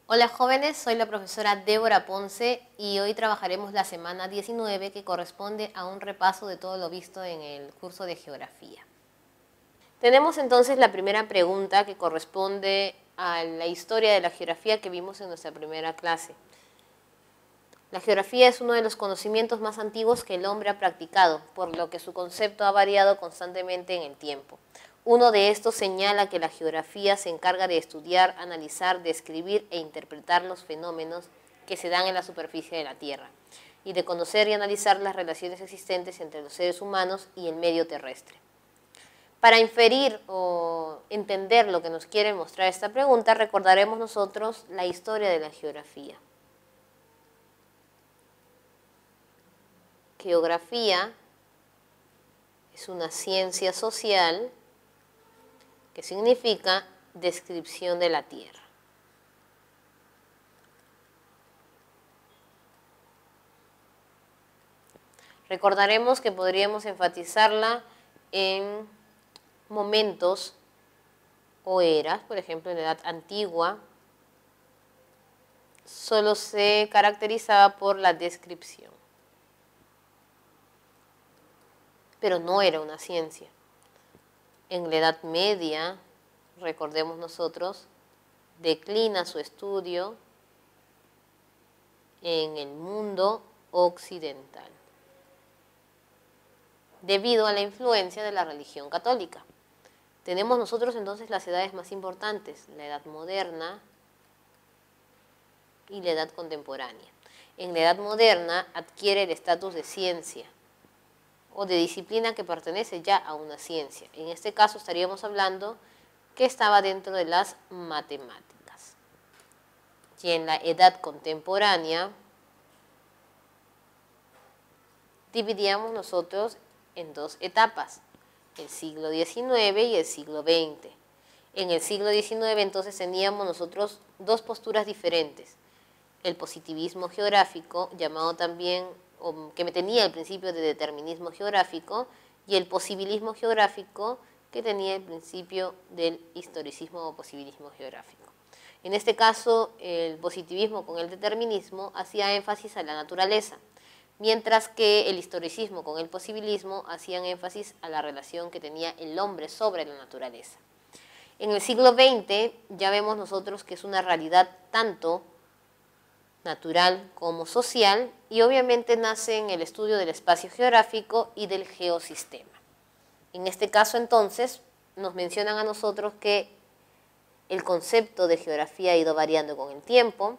Hola jóvenes, soy la profesora Débora Ponce y hoy trabajaremos la semana 19 que corresponde a un repaso de todo lo visto en el curso de geografía. Tenemos entonces la primera pregunta que corresponde a la historia de la geografía que vimos en nuestra primera clase. La geografía es uno de los conocimientos más antiguos que el hombre ha practicado, por lo que su concepto ha variado constantemente en el tiempo. Uno de estos señala que la geografía se encarga de estudiar, analizar, describir e interpretar los fenómenos que se dan en la superficie de la Tierra, y de conocer y analizar las relaciones existentes entre los seres humanos y el medio terrestre. Para inferir o entender lo que nos quiere mostrar esta pregunta, recordaremos nosotros la historia de la geografía. Geografía es una ciencia social que significa descripción de la Tierra. Recordaremos que podríamos enfatizarla en momentos o eras, por ejemplo, en la Edad Antigua, solo se caracterizaba por la descripción, pero no era una ciencia. En la Edad Media, recordemos nosotros, declina su estudio en el mundo occidental, debido a la influencia de la religión católica. Tenemos nosotros entonces las edades más importantes, la Edad Moderna y la Edad Contemporánea. En la Edad Moderna adquiere el estatus de ciencia o de disciplina que pertenece ya a una ciencia. En este caso estaríamos hablando que estaba dentro de las matemáticas. Y en la Edad Contemporánea dividíamos nosotros en dos etapas, el siglo XIX y el siglo XX. En el siglo XIX entonces teníamos nosotros dos posturas diferentes. El positivismo geográfico, llamado también, o que tenía el principio de determinismo geográfico, y el posibilismo geográfico, que tenía el principio del historicismo o posibilismo geográfico. En este caso, el positivismo con el determinismo hacía énfasis a la naturaleza, mientras que el historicismo con el posibilismo hacían énfasis a la relación que tenía el hombre sobre la naturaleza. En el siglo XX ya vemos nosotros que es una realidad tanto natural como social, y obviamente nace en el estudio del espacio geográfico y del geosistema. En este caso entonces nos mencionan a nosotros que el concepto de geografía ha ido variando con el tiempo.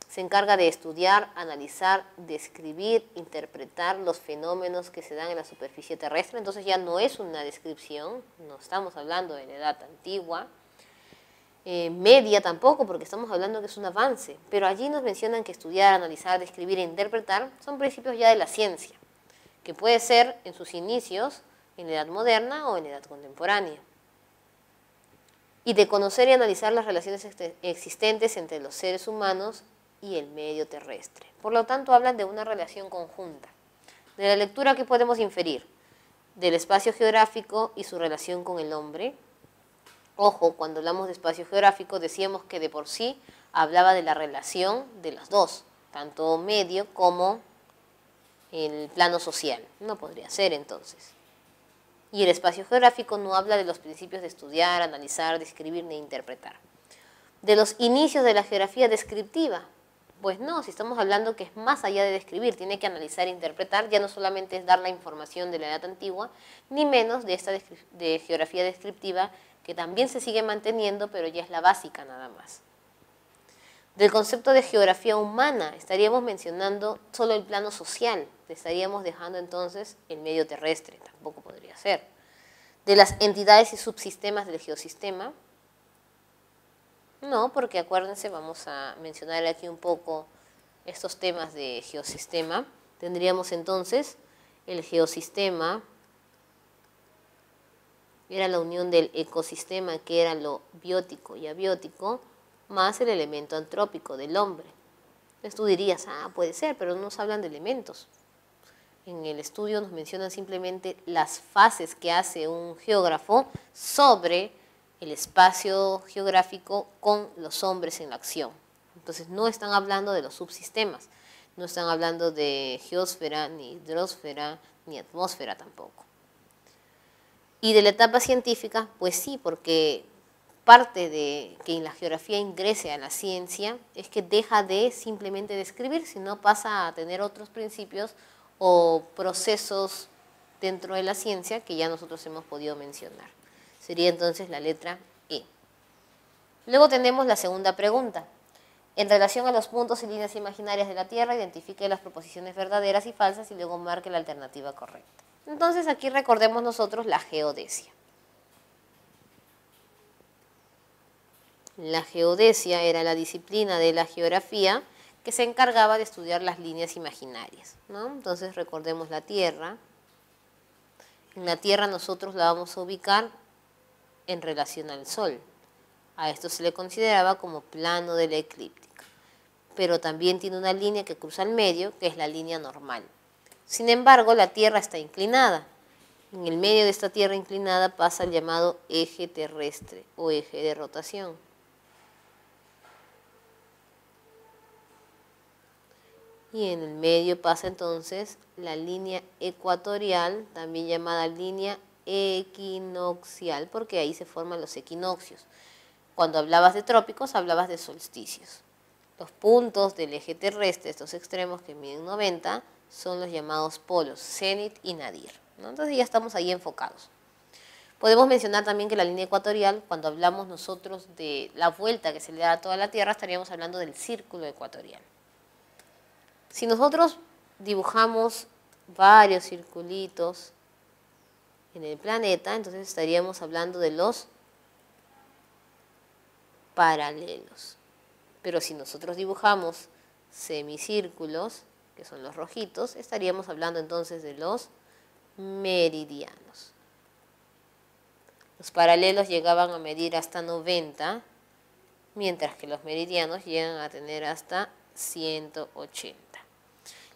Se encarga de estudiar, analizar, describir, interpretar los fenómenos que se dan en la superficie terrestre. Entonces ya no es una descripción, no estamos hablando de la Edad Antigua, media tampoco, porque estamos hablando que es un avance, pero allí nos mencionan que estudiar, analizar, describir e interpretar son principios ya de la ciencia, que puede ser en sus inicios en la Edad Moderna o en la Edad Contemporánea, y de conocer y analizar las relaciones existentes entre los seres humanos y el medio terrestre. Por lo tanto, hablan de una relación conjunta. De la lectura, ¿qué podemos inferir? Del espacio geográfico y su relación con el hombre. Ojo, cuando hablamos de espacio geográfico decíamos que de por sí hablaba de la relación de los dos, tanto medio como el plano social. No podría ser entonces. Y el espacio geográfico no habla de los principios de estudiar, analizar, describir ni interpretar. De los inicios de la geografía descriptiva, pues no, si estamos hablando que es más allá de describir, tiene que analizar e interpretar, ya no solamente es dar la información de la Edad Antigua, ni menos de esta de geografía descriptiva, que también se sigue manteniendo, pero ya es la básica nada más. Del concepto de geografía humana estaríamos mencionando solo el plano social, estaríamos dejando entonces el medio terrestre, tampoco podría ser. De las entidades y subsistemas del geosistema, no, porque acuérdense, vamos a mencionar aquí un poco estos temas de geosistema. Tendríamos entonces el geosistema, era la unión del ecosistema, que era lo biótico y abiótico, más el elemento antrópico del hombre. Entonces tú dirías, puede ser, pero no nos hablan de elementos. En el estudio nos mencionan simplemente las fases que hace un geógrafo sobre el espacio geográfico con los hombres en la acción. Entonces no están hablando de los subsistemas, no están hablando de geósfera, ni hidrosfera, ni atmósfera tampoco. Y de la etapa científica, pues sí, porque parte de que la geografía ingrese a la ciencia es que deja de simplemente describir, sino pasa a tener otros principios o procesos dentro de la ciencia que ya nosotros hemos podido mencionar. Sería entonces la letra E. Luego tenemos la segunda pregunta. En relación a los puntos y líneas imaginarias de la Tierra, identifique las proposiciones verdaderas y falsas y luego marque la alternativa correcta. Entonces aquí recordemos nosotros la geodesia. La geodesia era la disciplina de la geografía que se encargaba de estudiar las líneas imaginarias, ¿no? Entonces recordemos la Tierra. En la Tierra nosotros la vamos a ubicar en relación al Sol. A esto se le consideraba como plano de la eclíptica. Pero también tiene una línea que cruza el medio, que es la línea normal. Sin embargo, la Tierra está inclinada. En el medio de esta Tierra inclinada pasa el llamado eje terrestre o eje de rotación. Y en el medio pasa entonces la línea ecuatorial, también llamada línea equinoccial, porque ahí se forman los equinoccios. Cuando hablabas de trópicos, hablabas de solsticios. Los puntos del eje terrestre, estos extremos que miden 90, son los llamados polos, cenit y nadir, ¿no? Entonces ya estamos ahí enfocados. Podemos mencionar también que la línea ecuatorial, cuando hablamos nosotros de la vuelta que se le da a toda la Tierra, estaríamos hablando del círculo ecuatorial. Si nosotros dibujamos varios circulitos en el planeta, entonces estaríamos hablando de los paralelos. Pero si nosotros dibujamos semicírculos, que son los rojitos, estaríamos hablando entonces de los meridianos. Los paralelos llegaban a medir hasta 90, mientras que los meridianos llegan a tener hasta 180.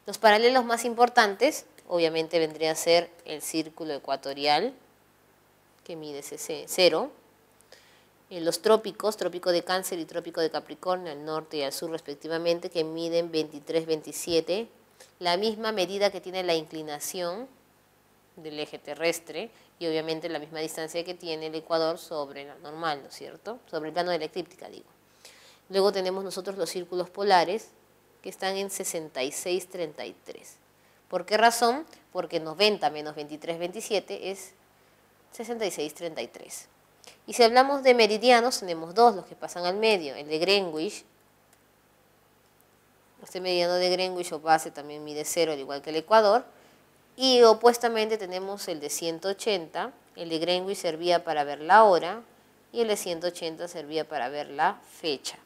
Los paralelos más importantes, obviamente, vendría a ser el círculo ecuatorial, que mide 0. Los trópicos, trópico de Cáncer y trópico de Capricornio, al norte y al sur respectivamente, que miden 23, 27. La misma medida que tiene la inclinación del eje terrestre y obviamente la misma distancia que tiene el ecuador sobre la normal, ¿no es cierto? Sobre el plano de la eclíptica, digo. Luego tenemos nosotros los círculos polares, que están en 66, 33. ¿Por qué razón? Porque 90 menos 23, 27 es 66, 33. Y si hablamos de meridianos, tenemos dos, los que pasan al medio. El de Greenwich, este meridiano de Greenwich o base también mide 0, al igual que el Ecuador. Y opuestamente tenemos el de 180. El de Greenwich servía para ver la hora y el de 180 servía para ver la fecha.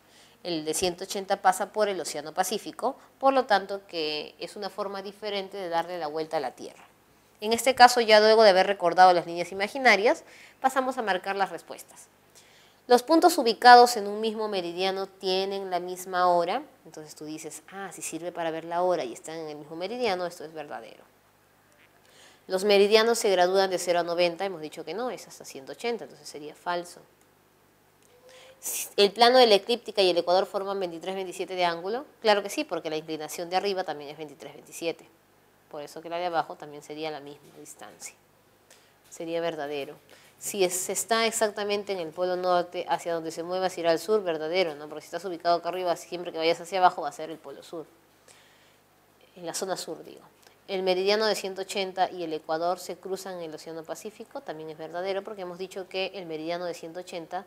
El de 180 pasa por el Océano Pacífico, por lo tanto que es una forma diferente de darle la vuelta a la Tierra. En este caso, ya luego de haber recordado las líneas imaginarias, pasamos a marcar las respuestas. Los puntos ubicados en un mismo meridiano tienen la misma hora, entonces tú dices, si sirve para ver la hora y están en el mismo meridiano, esto es verdadero. Los meridianos se gradúan de 0 a 90, hemos dicho que no, es hasta 180, entonces sería falso. ¿El plano de la eclíptica y el ecuador forman 23, 27 de ángulo? Claro que sí, porque la inclinación de arriba también es 23, 27. Por eso que la de abajo también sería la misma distancia. Sería verdadero. Si se está exactamente en el polo norte, hacia donde se mueva, si irá al sur, verdadero, ¿no? Porque si estás ubicado acá arriba, siempre que vayas hacia abajo va a ser el polo sur. En la zona sur, digo. El meridiano de 180 y el ecuador se cruzan en el Océano Pacífico, también es verdadero, porque hemos dicho que el meridiano de 180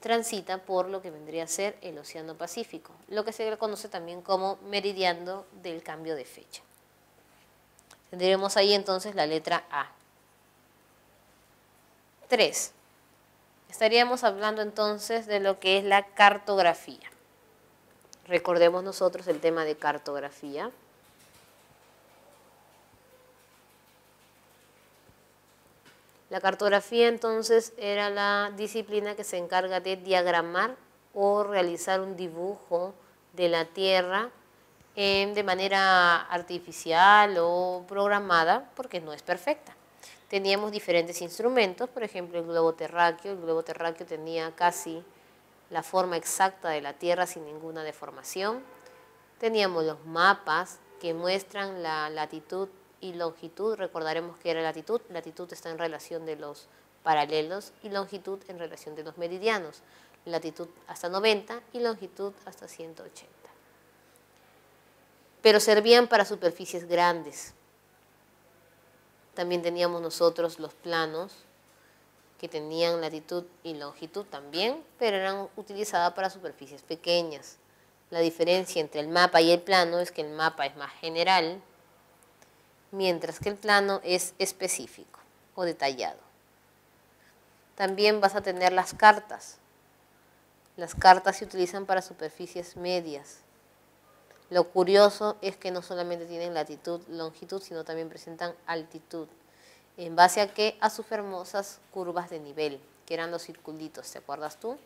transita por lo que vendría a ser el Océano Pacífico, lo que se le conoce también como meridiano del cambio de fecha. Tendremos ahí entonces la letra A. 3. Estaríamos hablando entonces de lo que es la cartografía. Recordemos nosotros el tema de cartografía. La cartografía entonces era la disciplina que se encarga de diagramar o realizar un dibujo de la Tierra de manera artificial o programada, porque no es perfecta. Teníamos diferentes instrumentos, por ejemplo el globo terráqueo tenía casi la forma exacta de la Tierra sin ninguna deformación. Teníamos los mapas que muestran la latitud y longitud. Recordaremos que era latitud. Latitud está en relación de los paralelos y longitud en relación de los meridianos. Latitud hasta 90 y longitud hasta 180. Pero servían para superficies grandes. También teníamos nosotros los planos que tenían latitud y longitud también, pero eran utilizadas para superficies pequeñas. La diferencia entre el mapa y el plano es que el mapa es más general, mientras que el plano es específico o detallado. También vas a tener las cartas. Las cartas se utilizan para superficies medias. Lo curioso es que no solamente tienen latitud, longitud, sino también presentan altitud. ¿En base a qué? A sus famosas curvas de nivel, que eran los circulitos, ¿te acuerdas tú?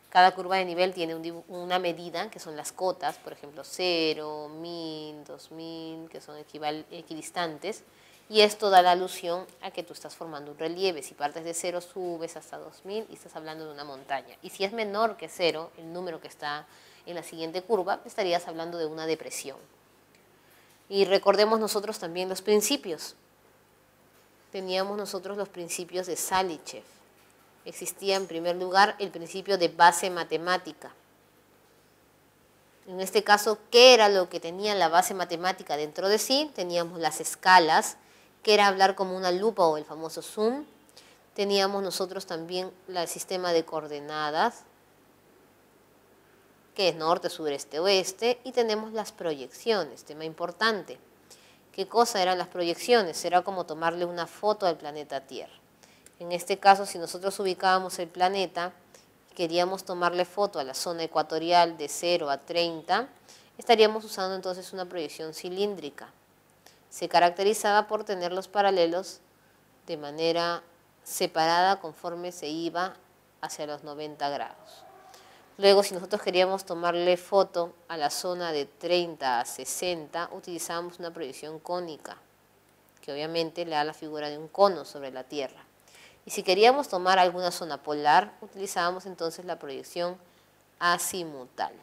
Cada curva de nivel tiene una medida, que son las cotas, por ejemplo, 0, 1000, 2000, que son equidistantes, y esto da la alusión a que tú estás formando un relieve. Si partes de 0, subes hasta 2000 y estás hablando de una montaña. Y si es menor que 0, el número que está en la siguiente curva, estarías hablando de una depresión. Y recordemos nosotros también los principios. Teníamos nosotros los principios de Salichev. Existía en primer lugar el principio de base matemática. En este caso, ¿qué era lo que tenía la base matemática dentro de sí? Teníamos las escalas, que era hablar como una lupa o el famoso zoom. Teníamos nosotros también el sistema de coordenadas, que es norte, sur, este, oeste, y tenemos las proyecciones, tema importante. ¿Qué cosa eran las proyecciones? Era como tomarle una foto al planeta Tierra. En este caso, si nosotros ubicábamos el planeta, queríamos tomarle foto a la zona ecuatorial de 0 a 30, estaríamos usando entonces una proyección cilíndrica. Se caracterizaba por tener los paralelos de manera separada conforme se iba hacia los 90 grados. Luego, si nosotros queríamos tomarle foto a la zona de 30 a 60, utilizábamos una proyección cónica, que obviamente le da la figura de un cono sobre la Tierra. Y si queríamos tomar alguna zona polar, utilizábamos entonces la proyección azimutal.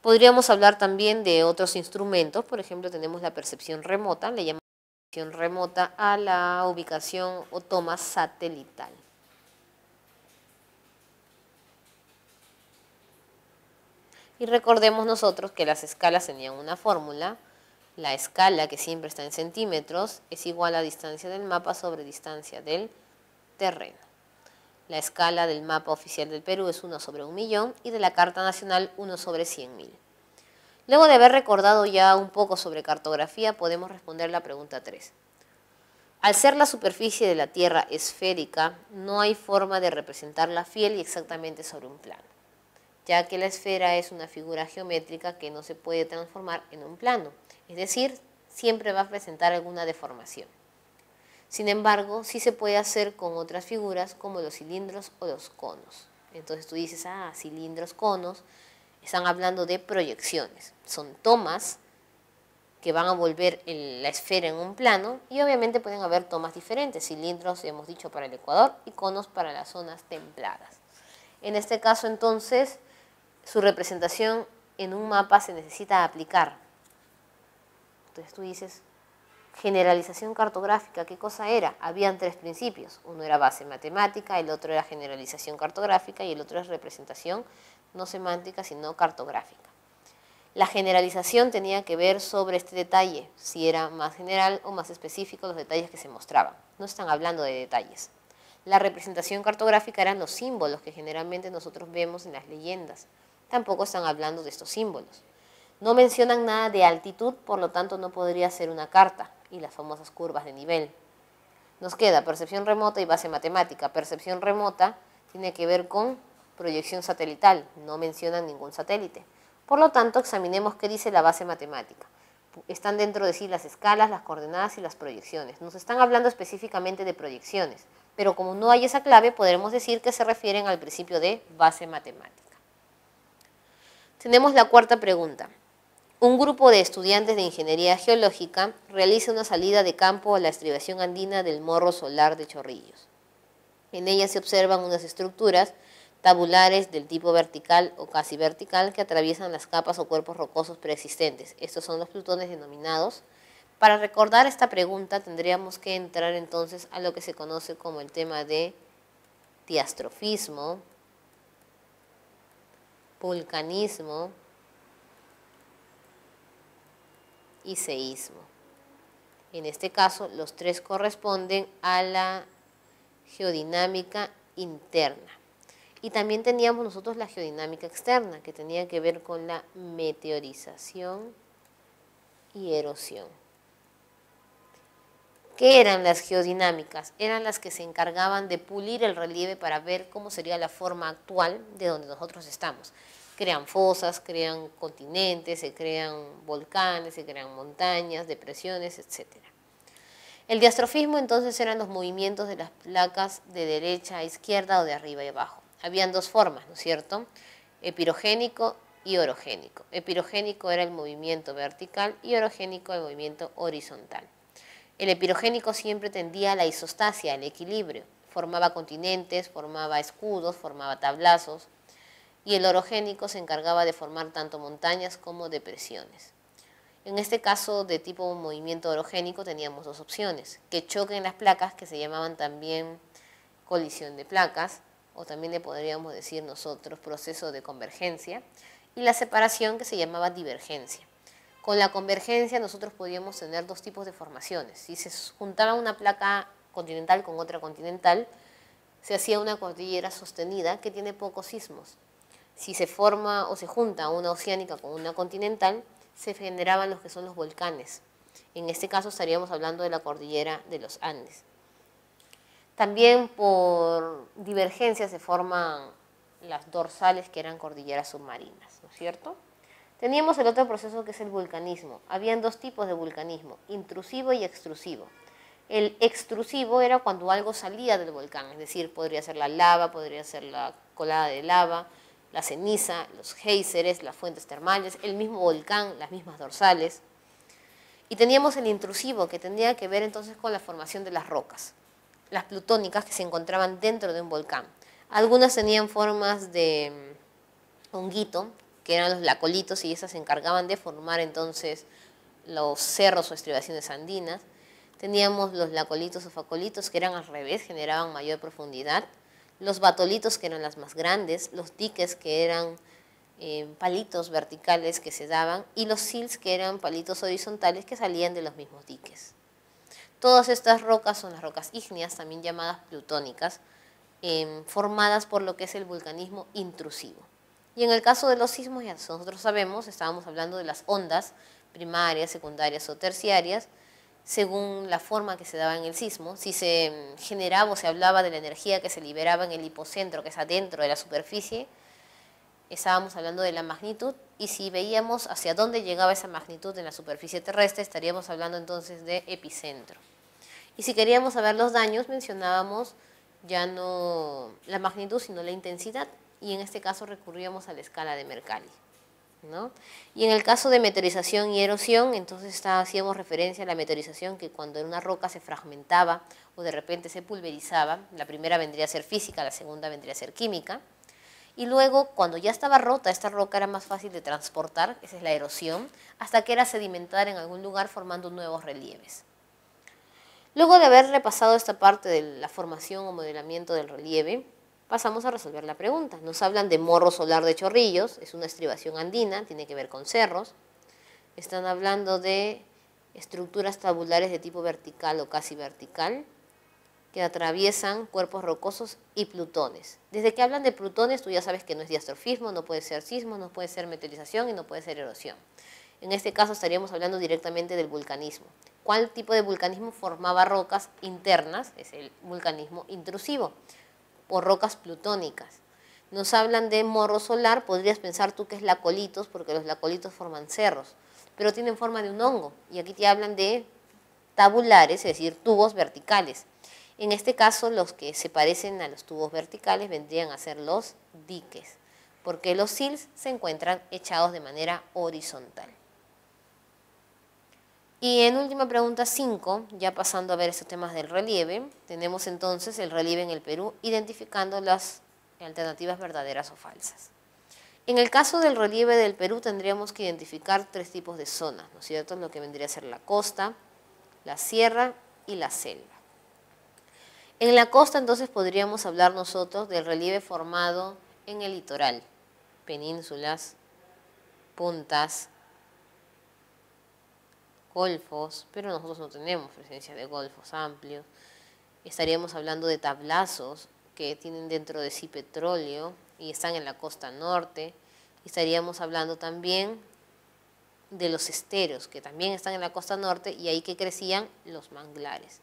Podríamos hablar también de otros instrumentos. Por ejemplo, tenemos la percepción remota, le llamamos percepción remota a la ubicación o toma satelital. Y recordemos nosotros que las escalas tenían una fórmula. La escala, que siempre está en centímetros, es igual a distancia del mapa sobre distancia del terreno. La escala del mapa oficial del Perú es 1 sobre 1.000.000 y de la Carta Nacional 1 sobre 100.000. Luego de haber recordado ya un poco sobre cartografía, podemos responder la pregunta 3. Al ser la superficie de la Tierra esférica, no hay forma de representarla fiel y exactamente sobre un plano, ya que la esfera es una figura geométrica que no se puede transformar en un plano. Es decir, siempre va a presentar alguna deformación. Sin embargo, sí se puede hacer con otras figuras como los cilindros o los conos. Entonces tú dices, cilindros, conos, están hablando de proyecciones. Son tomas que van a volver la esfera en un plano y obviamente pueden haber tomas diferentes. Cilindros, hemos dicho, para el Ecuador y conos para las zonas templadas. En este caso, entonces, su representación en un mapa se necesita aplicar. Entonces tú dices, generalización cartográfica, ¿qué cosa era? Habían 3 principios. Uno era base matemática, el otro era generalización cartográfica y el otro es representación no semántica, sino cartográfica. La generalización tenía que ver sobre este detalle, si era más general o más específico los detalles que se mostraban. No están hablando de detalles. La representación cartográfica eran los símbolos que generalmente nosotros vemos en las leyendas. Tampoco están hablando de estos símbolos. No mencionan nada de altitud, por lo tanto no podría ser una carta y las famosas curvas de nivel. Nos queda percepción remota y base matemática. Percepción remota tiene que ver con proyección satelital, no mencionan ningún satélite. Por lo tanto, examinemos qué dice la base matemática. Están dentro de sí las escalas, las coordenadas y las proyecciones. Nos están hablando específicamente de proyecciones, pero como no hay esa clave, podremos decir que se refieren al principio de base matemática. Tenemos la cuarta pregunta. Un grupo de estudiantes de Ingeniería Geológica realiza una salida de campo a la estribación andina del Morro Solar de Chorrillos. En ella se observan unas estructuras tabulares del tipo vertical o casi vertical que atraviesan las capas o cuerpos rocosos preexistentes. Estos son los plutones denominados. Para recordar esta pregunta tendríamos que entrar entonces a lo que se conoce como el tema de diastrofismo, vulcanismo y seísmo. En este caso, los tres corresponden a la geodinámica interna. Y también teníamos nosotros la geodinámica externa, que tenía que ver con la meteorización y erosión. ¿Qué eran las geodinámicas? Eran las que se encargaban de pulir el relieve para ver cómo sería la forma actual de donde nosotros estamos. Crean fosas, crean continentes, se crean volcanes, se crean montañas, depresiones, etc. El diastrofismo entonces eran los movimientos de las placas de derecha a izquierda o de arriba y abajo. Habían dos formas, ¿no es cierto? Epirogénico y orogénico. Epirogénico era el movimiento vertical y orogénico el movimiento horizontal. El epirogénico siempre tendía a la isostasia, al equilibrio. Formaba continentes, formaba escudos, formaba tablazos. Y el orogénico se encargaba de formar tanto montañas como depresiones. En este caso de tipo movimiento orogénico teníamos dos opciones. Que choquen las placas, que se llamaban también colisión de placas, o también le podríamos decir nosotros proceso de convergencia, y la separación, que se llamaba divergencia. Con la convergencia nosotros podíamos tener dos tipos de formaciones. Si se juntaba una placa continental con otra continental, se hacía una cordillera sostenida que tiene pocos sismos. Si se forma o se junta una oceánica con una continental, se generaban los que son los volcanes. En este caso estaríamos hablando de la cordillera de los Andes. También por divergencia se forman las dorsales, que eran cordilleras submarinas, ¿no es cierto? Teníamos el otro proceso, que es el vulcanismo. Habían dos tipos de vulcanismo, intrusivo y extrusivo. El extrusivo era cuando algo salía del volcán, es decir, podría ser la lava, podría ser la colada de lava, la ceniza, los géiseres, las fuentes termales, el mismo volcán, las mismas dorsales. Y teníamos el intrusivo, que tendría que ver entonces con la formación de las rocas, las plutónicas que se encontraban dentro de un volcán. Algunas tenían formas de honguito, que eran los lacolitos, y esas se encargaban de formar entonces los cerros o estribaciones andinas. Teníamos los lacolitos o facolitos, que eran al revés, generaban mayor profundidad. Los batolitos, que eran las más grandes. Los diques, que eran palitos verticales que se daban. Y los sills, que eran palitos horizontales que salían de los mismos diques. Todas estas rocas son las rocas ígneas, también llamadas plutónicas, formadas por lo que es el vulcanismo intrusivo. Y en el caso de los sismos, ya nosotros sabemos, estábamos hablando de las ondas primarias, secundarias o terciarias, según la forma que se daba en el sismo. Si se generaba o se hablaba de la energía que se liberaba en el hipocentro, que es adentro de la superficie, estábamos hablando de la magnitud, y si veíamos hacia dónde llegaba esa magnitud en la superficie terrestre, estaríamos hablando entonces de epicentro. Y si queríamos saber los daños, mencionábamos ya no la magnitud, sino la intensidad, y en este caso recurríamos a la escala de Mercalli, ¿no? Y en el caso de meteorización y erosión, entonces hacíamos referencia a la meteorización, que cuando una roca se fragmentaba o de repente se pulverizaba, la primera vendría a ser física, la segunda vendría a ser química, y luego cuando ya estaba rota, esta roca era más fácil de transportar, esa es la erosión, hasta que era sedimentar en algún lugar formando nuevos relieves. Luego de haber repasado esta parte de la formación o modelamiento del relieve, pasamos a resolver la pregunta. Nos hablan de morro solar de Chorrillos, es una estribación andina, tiene que ver con cerros. Están hablando de estructuras tabulares de tipo vertical o casi vertical, que atraviesan cuerpos rocosos y plutones. Desde que hablan de plutones, tú ya sabes que no es diastrofismo, no puede ser sismo, no puede ser meteorización y no puede ser erosión. En este caso estaríamos hablando directamente del vulcanismo. ¿Cuál tipo de vulcanismo formaba rocas internas? Es el vulcanismo intrusivo, o rocas plutónicas. Nos hablan de morro solar, podrías pensar tú que es lacolitos, porque los lacolitos forman cerros, pero tienen forma de un hongo, y aquí te hablan de tabulares, es decir, tubos verticales. En este caso, los que se parecen a los tubos verticales vendrían a ser los diques, porque los sills se encuentran echados de manera horizontal. Y en última pregunta 5, ya pasando a ver estos temas del relieve, tenemos entonces el relieve en el Perú, identificando las alternativas verdaderas o falsas. En el caso del relieve del Perú tendríamos que identificar 3 tipos de zonas, ¿no es cierto? Lo que vendría a ser la costa, la sierra y la selva. En la costa entonces podríamos hablar nosotros del relieve formado en el litoral, penínsulas, puntas, golfos, pero nosotros no tenemos presencia de golfos amplios. Estaríamos hablando de tablazos que tienen dentro de sí petróleo y están en la costa norte. Estaríamos hablando también de los esteros, que también están en la costa norte y ahí que crecían los manglares.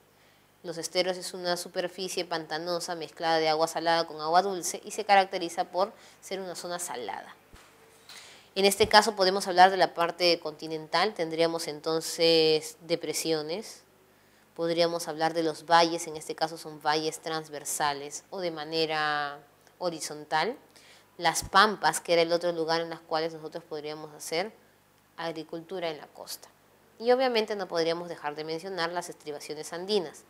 Los esteros es una superficie pantanosa mezclada de agua salada con agua dulce y se caracteriza por ser una zona salada. En este caso podemos hablar de la parte continental, tendríamos entonces depresiones, podríamos hablar de los valles, en este caso son valles transversales o de manera horizontal, las pampas, que era el otro lugar en los cuales nosotros podríamos hacer agricultura en la costa. Y obviamente no podríamos dejar de mencionar las estribaciones andinas,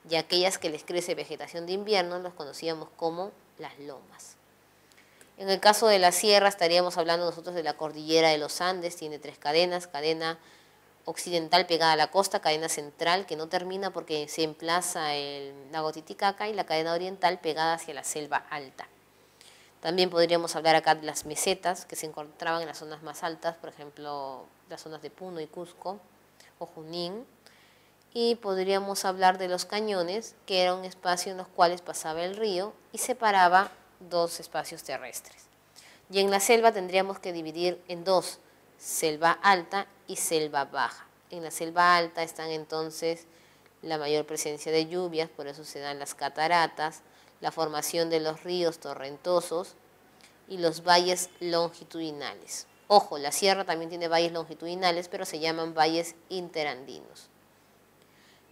y aquellas que les crece vegetación de invierno los conocíamos como las lomas. En el caso de la sierra estaríamos hablando nosotros de la cordillera de los Andes, tiene 3 cadenas, cadena occidental pegada a la costa, cadena central que no termina porque se emplaza el lago Titicaca y la cadena oriental pegada hacia la selva alta. También podríamos hablar acá de las mesetas que se encontraban en las zonas más altas, por ejemplo, las zonas de Puno y Cusco o Junín. Y podríamos hablar de los cañones, que era un espacio en los cuales pasaba el río y separaba 2 espacios terrestres. Y en la selva tendríamos que dividir en 2, selva alta y selva baja. En la selva alta están entonces la mayor presencia de lluvias, por eso se dan las cataratas, la formación de los ríos torrentosos y los valles longitudinales. Ojo, la sierra también tiene valles longitudinales, pero se llaman valles interandinos.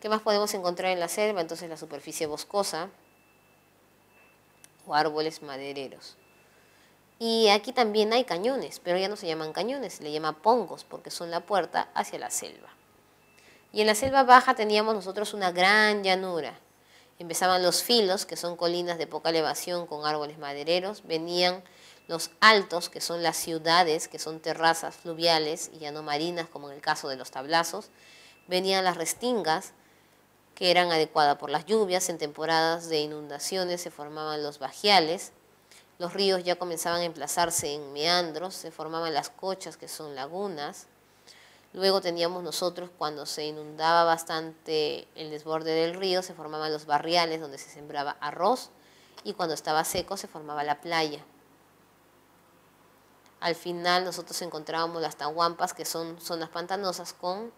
¿Qué más podemos encontrar en la selva? Entonces la superficie boscosa o árboles madereros. Y aquí también hay cañones, pero ya no se llaman cañones, se le llama pongos porque son la puerta hacia la selva. Y en la selva baja teníamos nosotros una gran llanura. Empezaban los filos, que son colinas de poca elevación con árboles madereros. Venían los altos, que son las ciudades, que son terrazas fluviales y ya no marinas, como en el caso de los tablazos. Venían las restingas, que eran adecuadas por las lluvias. En temporadas de inundaciones se formaban los bajiales. Los ríos ya comenzaban a emplazarse en meandros, se formaban las cochas, que son lagunas. Luego teníamos nosotros, cuando se inundaba bastante el desborde del río, se formaban los barriales donde se sembraba arroz y cuando estaba seco se formaba la playa. Al final nosotros encontrábamos las tahuampas, que son zonas pantanosas con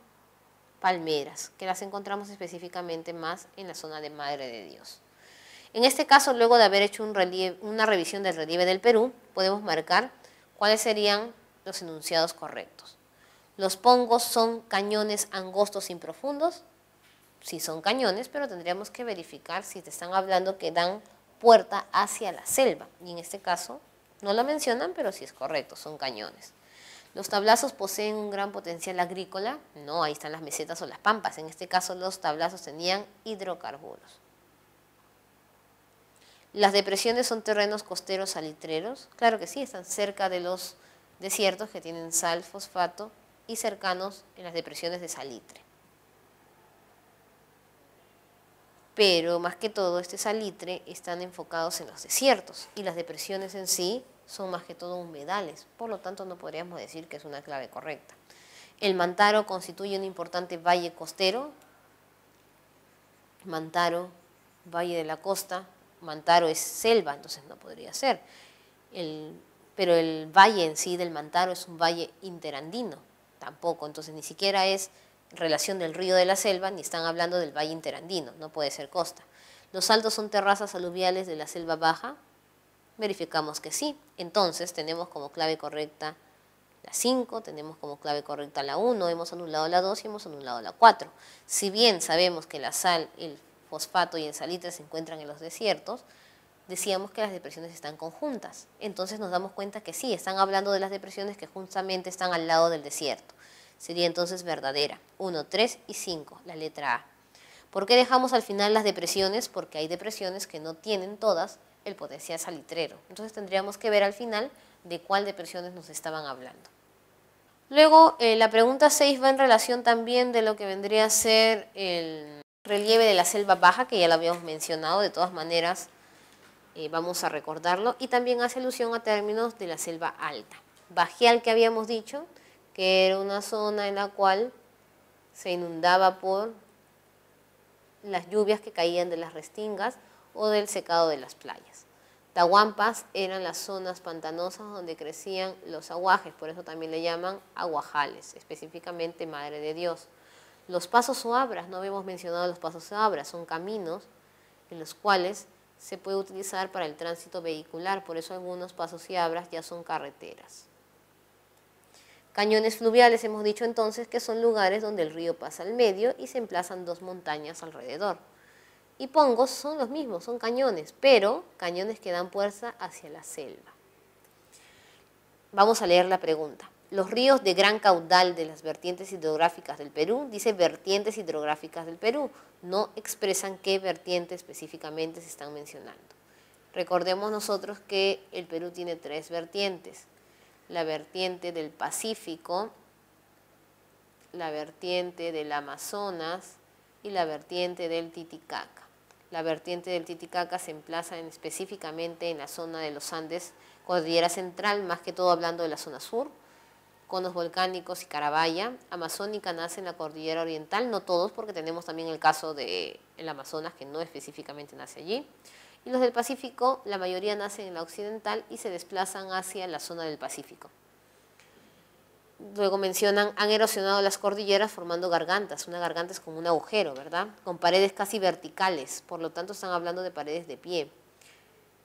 palmeras, que las encontramos específicamente más en la zona de Madre de Dios. En este caso, luego de haber hecho una revisión del relieve del Perú, podemos marcar cuáles serían los enunciados correctos. Los pongos son cañones angostos sin profundos. Sí son cañones, pero tendríamos que verificar si te están hablando que dan puerta hacia la selva. Y en este caso no lo mencionan, pero sí es correcto, son cañones. Los tablazos poseen un gran potencial agrícola. No, ahí están las mesetas o las pampas. En este caso los tablazos tenían hidrocarburos. Las depresiones son terrenos costeros salitreros. Claro que sí, están cerca de los desiertos que tienen sal, fosfato y cercanos en las depresiones de salitre. Pero más que todo este salitre están enfocados en los desiertos y las depresiones en sí son más que todo humedales, por lo tanto no podríamos decir que es una clave correcta. El Mantaro constituye un importante valle costero. Mantaro, valle de la costa. Mantaro es selva, entonces no podría ser. Pero el valle en sí del Mantaro es un valle interandino, tampoco, entonces ni siquiera es relación del río de la selva, ni están hablando del valle interandino, no puede ser costa. Los altos son terrazas aluviales de la selva baja. Verificamos que sí, entonces tenemos como clave correcta la 5, tenemos como clave correcta la 1, hemos anulado la 2 y hemos anulado la 4. Si bien sabemos que la sal, el fosfato y el salitre se encuentran en los desiertos, decíamos que las depresiones están conjuntas. Entonces nos damos cuenta que sí, están hablando de las depresiones que justamente están al lado del desierto. Sería entonces verdadera. 1, 3 y 5, la letra A. ¿Por qué dejamos al final las depresiones? Porque hay depresiones que no tienen todas el potencial salitrero. Entonces tendríamos que ver al final de cuál de presiones nos estaban hablando. Luego, la pregunta 6 va en relación también de lo que vendría a ser el relieve de la selva baja, que ya lo habíamos mencionado, de todas maneras vamos a recordarlo, y también hace alusión a términos de la selva alta. Bajial, que habíamos dicho, que era una zona en la cual se inundaba por las lluvias que caían de las restingas o del secado de las playas. Tahuampas eran las zonas pantanosas donde crecían los aguajes, por eso también le llaman aguajales, específicamente Madre de Dios. Los pasos o abras, no habíamos mencionado los pasos o abras, son caminos en los cuales se puede utilizar para el tránsito vehicular, por eso algunos pasos y abras ya son carreteras. Cañones fluviales hemos dicho entonces que son lugares donde el río pasa al medio y se emplazan dos montañas alrededor. Y pongos son los mismos, son cañones, pero cañones que dan fuerza hacia la selva. Vamos a leer la pregunta. Los ríos de gran caudal de las vertientes hidrográficas del Perú, dice vertientes hidrográficas del Perú, no expresan qué vertiente específicamente se están mencionando. Recordemos nosotros que el Perú tiene tres vertientes: la vertiente del Pacífico, la vertiente del Amazonas y la vertiente del Titicaca. La vertiente del Titicaca se emplaza específicamente en la zona de los Andes, cordillera central, más que todo hablando de la zona sur, conos volcánicos y Carabaya. Amazónica nace en la cordillera oriental, no todos, porque tenemos también el caso del Amazonas, que no específicamente nace allí. Y los del Pacífico, la mayoría nacen en la occidental y se desplazan hacia la zona del Pacífico. Luego mencionan, han erosionado las cordilleras formando gargantas. Una garganta es como un agujero, ¿verdad? Con paredes casi verticales, por lo tanto están hablando de paredes de pie.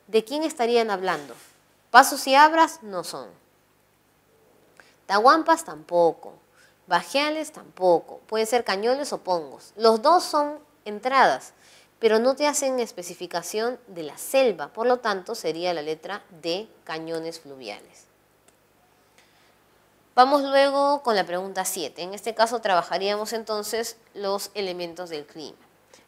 ¿De quién estarían hablando? Pasos y abras no son. Tahuampas tampoco. Bajeales tampoco. Pueden ser cañones o pongos. Los dos son entradas, pero no te hacen especificación de la selva, por lo tanto sería la letra D, cañones fluviales. Vamos luego con la pregunta 7. En este caso trabajaríamos entonces los elementos del clima.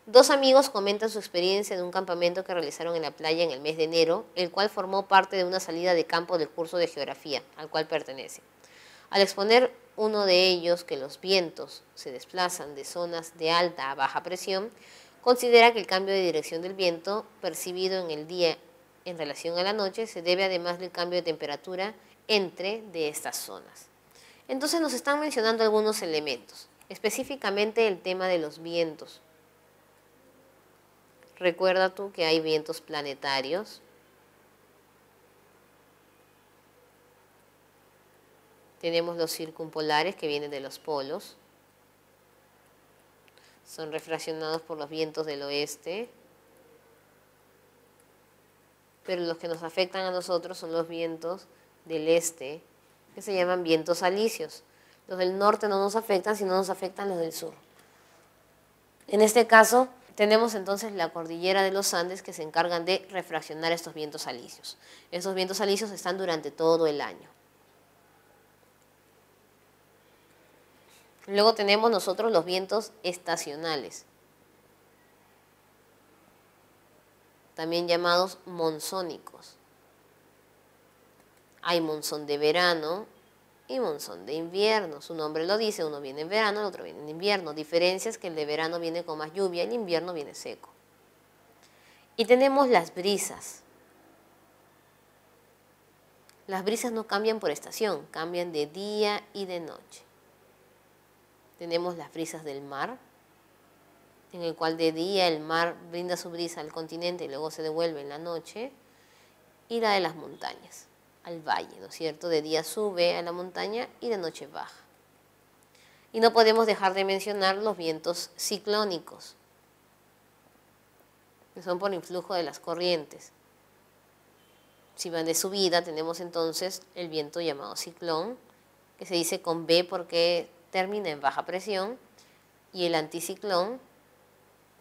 Dos amigos comentan su experiencia de un campamento que realizaron en la playa en el mes de enero, el cual formó parte de una salida de campo del curso de geografía al cual pertenece. Al exponer uno de ellos que los vientos se desplazan de zonas de alta a baja presión, considera que el cambio de dirección del viento percibido en el día en relación a la noche se debe además del cambio de temperatura entre de estas zonas. Entonces nos están mencionando algunos elementos, específicamente el tema de los vientos. Recuerda tú que hay vientos planetarios. Tenemos los circumpolares que vienen de los polos. Son refraccionados por los vientos del oeste. Pero los que nos afectan a nosotros son los vientos del este, que se llaman vientos alisios. Los del norte no nos afectan, sino nos afectan los del sur. En este caso, tenemos entonces la cordillera de los Andes que se encargan de refraccionar estos vientos alisios. Estos vientos alisios están durante todo el año. Luego tenemos nosotros los vientos estacionales, también llamados monzónicos. Hay monzón de verano y monzón de invierno. Su nombre lo dice, uno viene en verano, el otro viene en invierno. Diferencia es que el de verano viene con más lluvia, el invierno viene seco. Y tenemos las brisas. Las brisas no cambian por estación, cambian de día y de noche. Tenemos las brisas del mar, en el cual de día el mar brinda su brisa al continente y luego se devuelve en la noche. Y la de las montañas, al valle, ¿no es cierto? De día sube a la montaña y de noche baja. Y no podemos dejar de mencionar los vientos ciclónicos, que son por influjo de las corrientes. Si van de subida, tenemos entonces el viento llamado ciclón, que se dice con B porque termina en baja presión, y el anticiclón,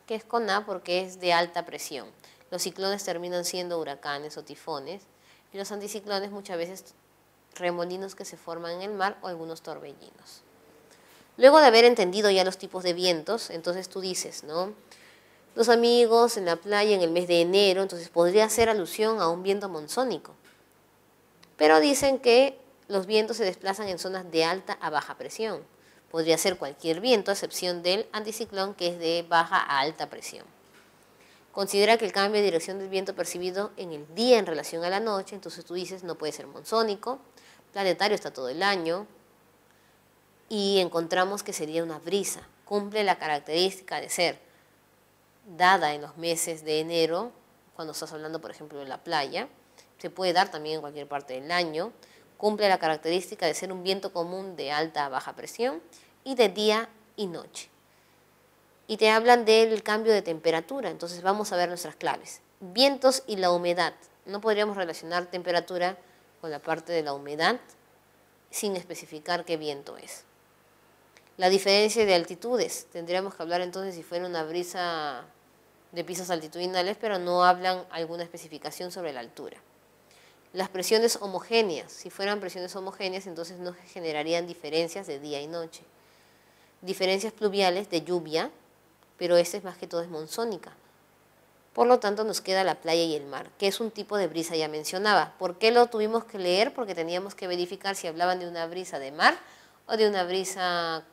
que es con A porque es de alta presión. Los ciclones terminan siendo huracanes o tifones, y los anticiclones muchas veces remolinos que se forman en el mar o algunos torbellinos. Luego de haber entendido ya los tipos de vientos, entonces tú dices, ¿no? Dos amigos en la playa en el mes de enero, entonces podría hacer alusión a un viento monzónico. Pero dicen que los vientos se desplazan en zonas de alta a baja presión. Podría ser cualquier viento, a excepción del anticiclón, que es de baja a alta presión. Considera que el cambio de dirección del viento percibido en el día en relación a la noche, entonces tú dices no puede ser monzónico, planetario está todo el año, y encontramos que sería una brisa. Cumple la característica de ser dada en los meses de enero, cuando estás hablando, por ejemplo, de la playa. Se puede dar también en cualquier parte del año. Cumple la característica de ser un viento común de alta a baja presión y de día y noche. Y te hablan del cambio de temperatura. Entonces vamos a ver nuestras claves. Vientos y la humedad. No podríamos relacionar temperatura con la parte de la humedad sin especificar qué viento es. La diferencia de altitudes. Tendríamos que hablar entonces si fuera una brisa de pisos altitudinales, pero no hablan alguna especificación sobre la altura. Las presiones homogéneas. Si fueran presiones homogéneas, entonces no generarían diferencias de día y noche. Diferencias pluviales de lluvia, pero esta es más que todo es monzónica. Por lo tanto, nos queda la playa y el mar, que es un tipo de brisa ya mencionaba. ¿Por qué lo tuvimos que leer? Porque teníamos que verificar si hablaban de una brisa de mar o de una brisa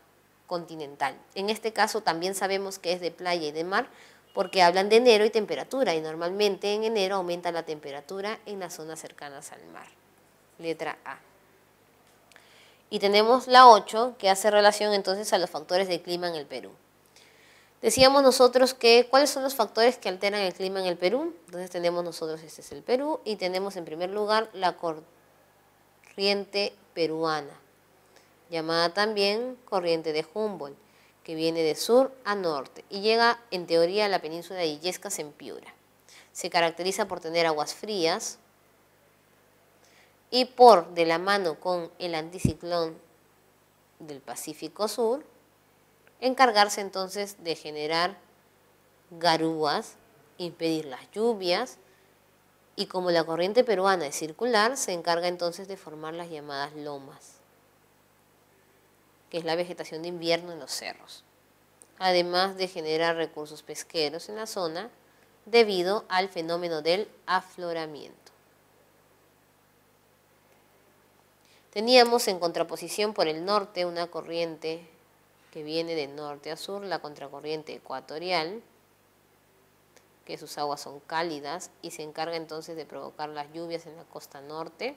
continental. En este caso también sabemos que es de playa y de mar porque hablan de enero y temperatura, y normalmente en enero aumenta la temperatura en las zonas cercanas al mar. Letra A. Y tenemos la 8, que hace relación entonces a los factores del clima en el Perú. Decíamos nosotros que, ¿cuáles son los factores que alteran el clima en el Perú? Entonces tenemos nosotros, este es el Perú, y tenemos en primer lugar la corriente peruana, llamada también corriente de Humboldt, que viene de sur a norte y llega en teoría a la península de Illescas en Piura. Se caracteriza por tener aguas frías y por, de la mano con el anticiclón del Pacífico Sur, encargarse entonces de generar garúas, impedir las lluvias, y como la corriente peruana es circular, se encarga entonces de formar las llamadas lomas, que es la vegetación de invierno en los cerros, además de generar recursos pesqueros en la zona debido al fenómeno del afloramiento. Teníamos en contraposición por el norte una corriente que viene de norte a sur, la contracorriente ecuatorial, que sus aguas son cálidas y se encarga entonces de provocar las lluvias en la costa norte.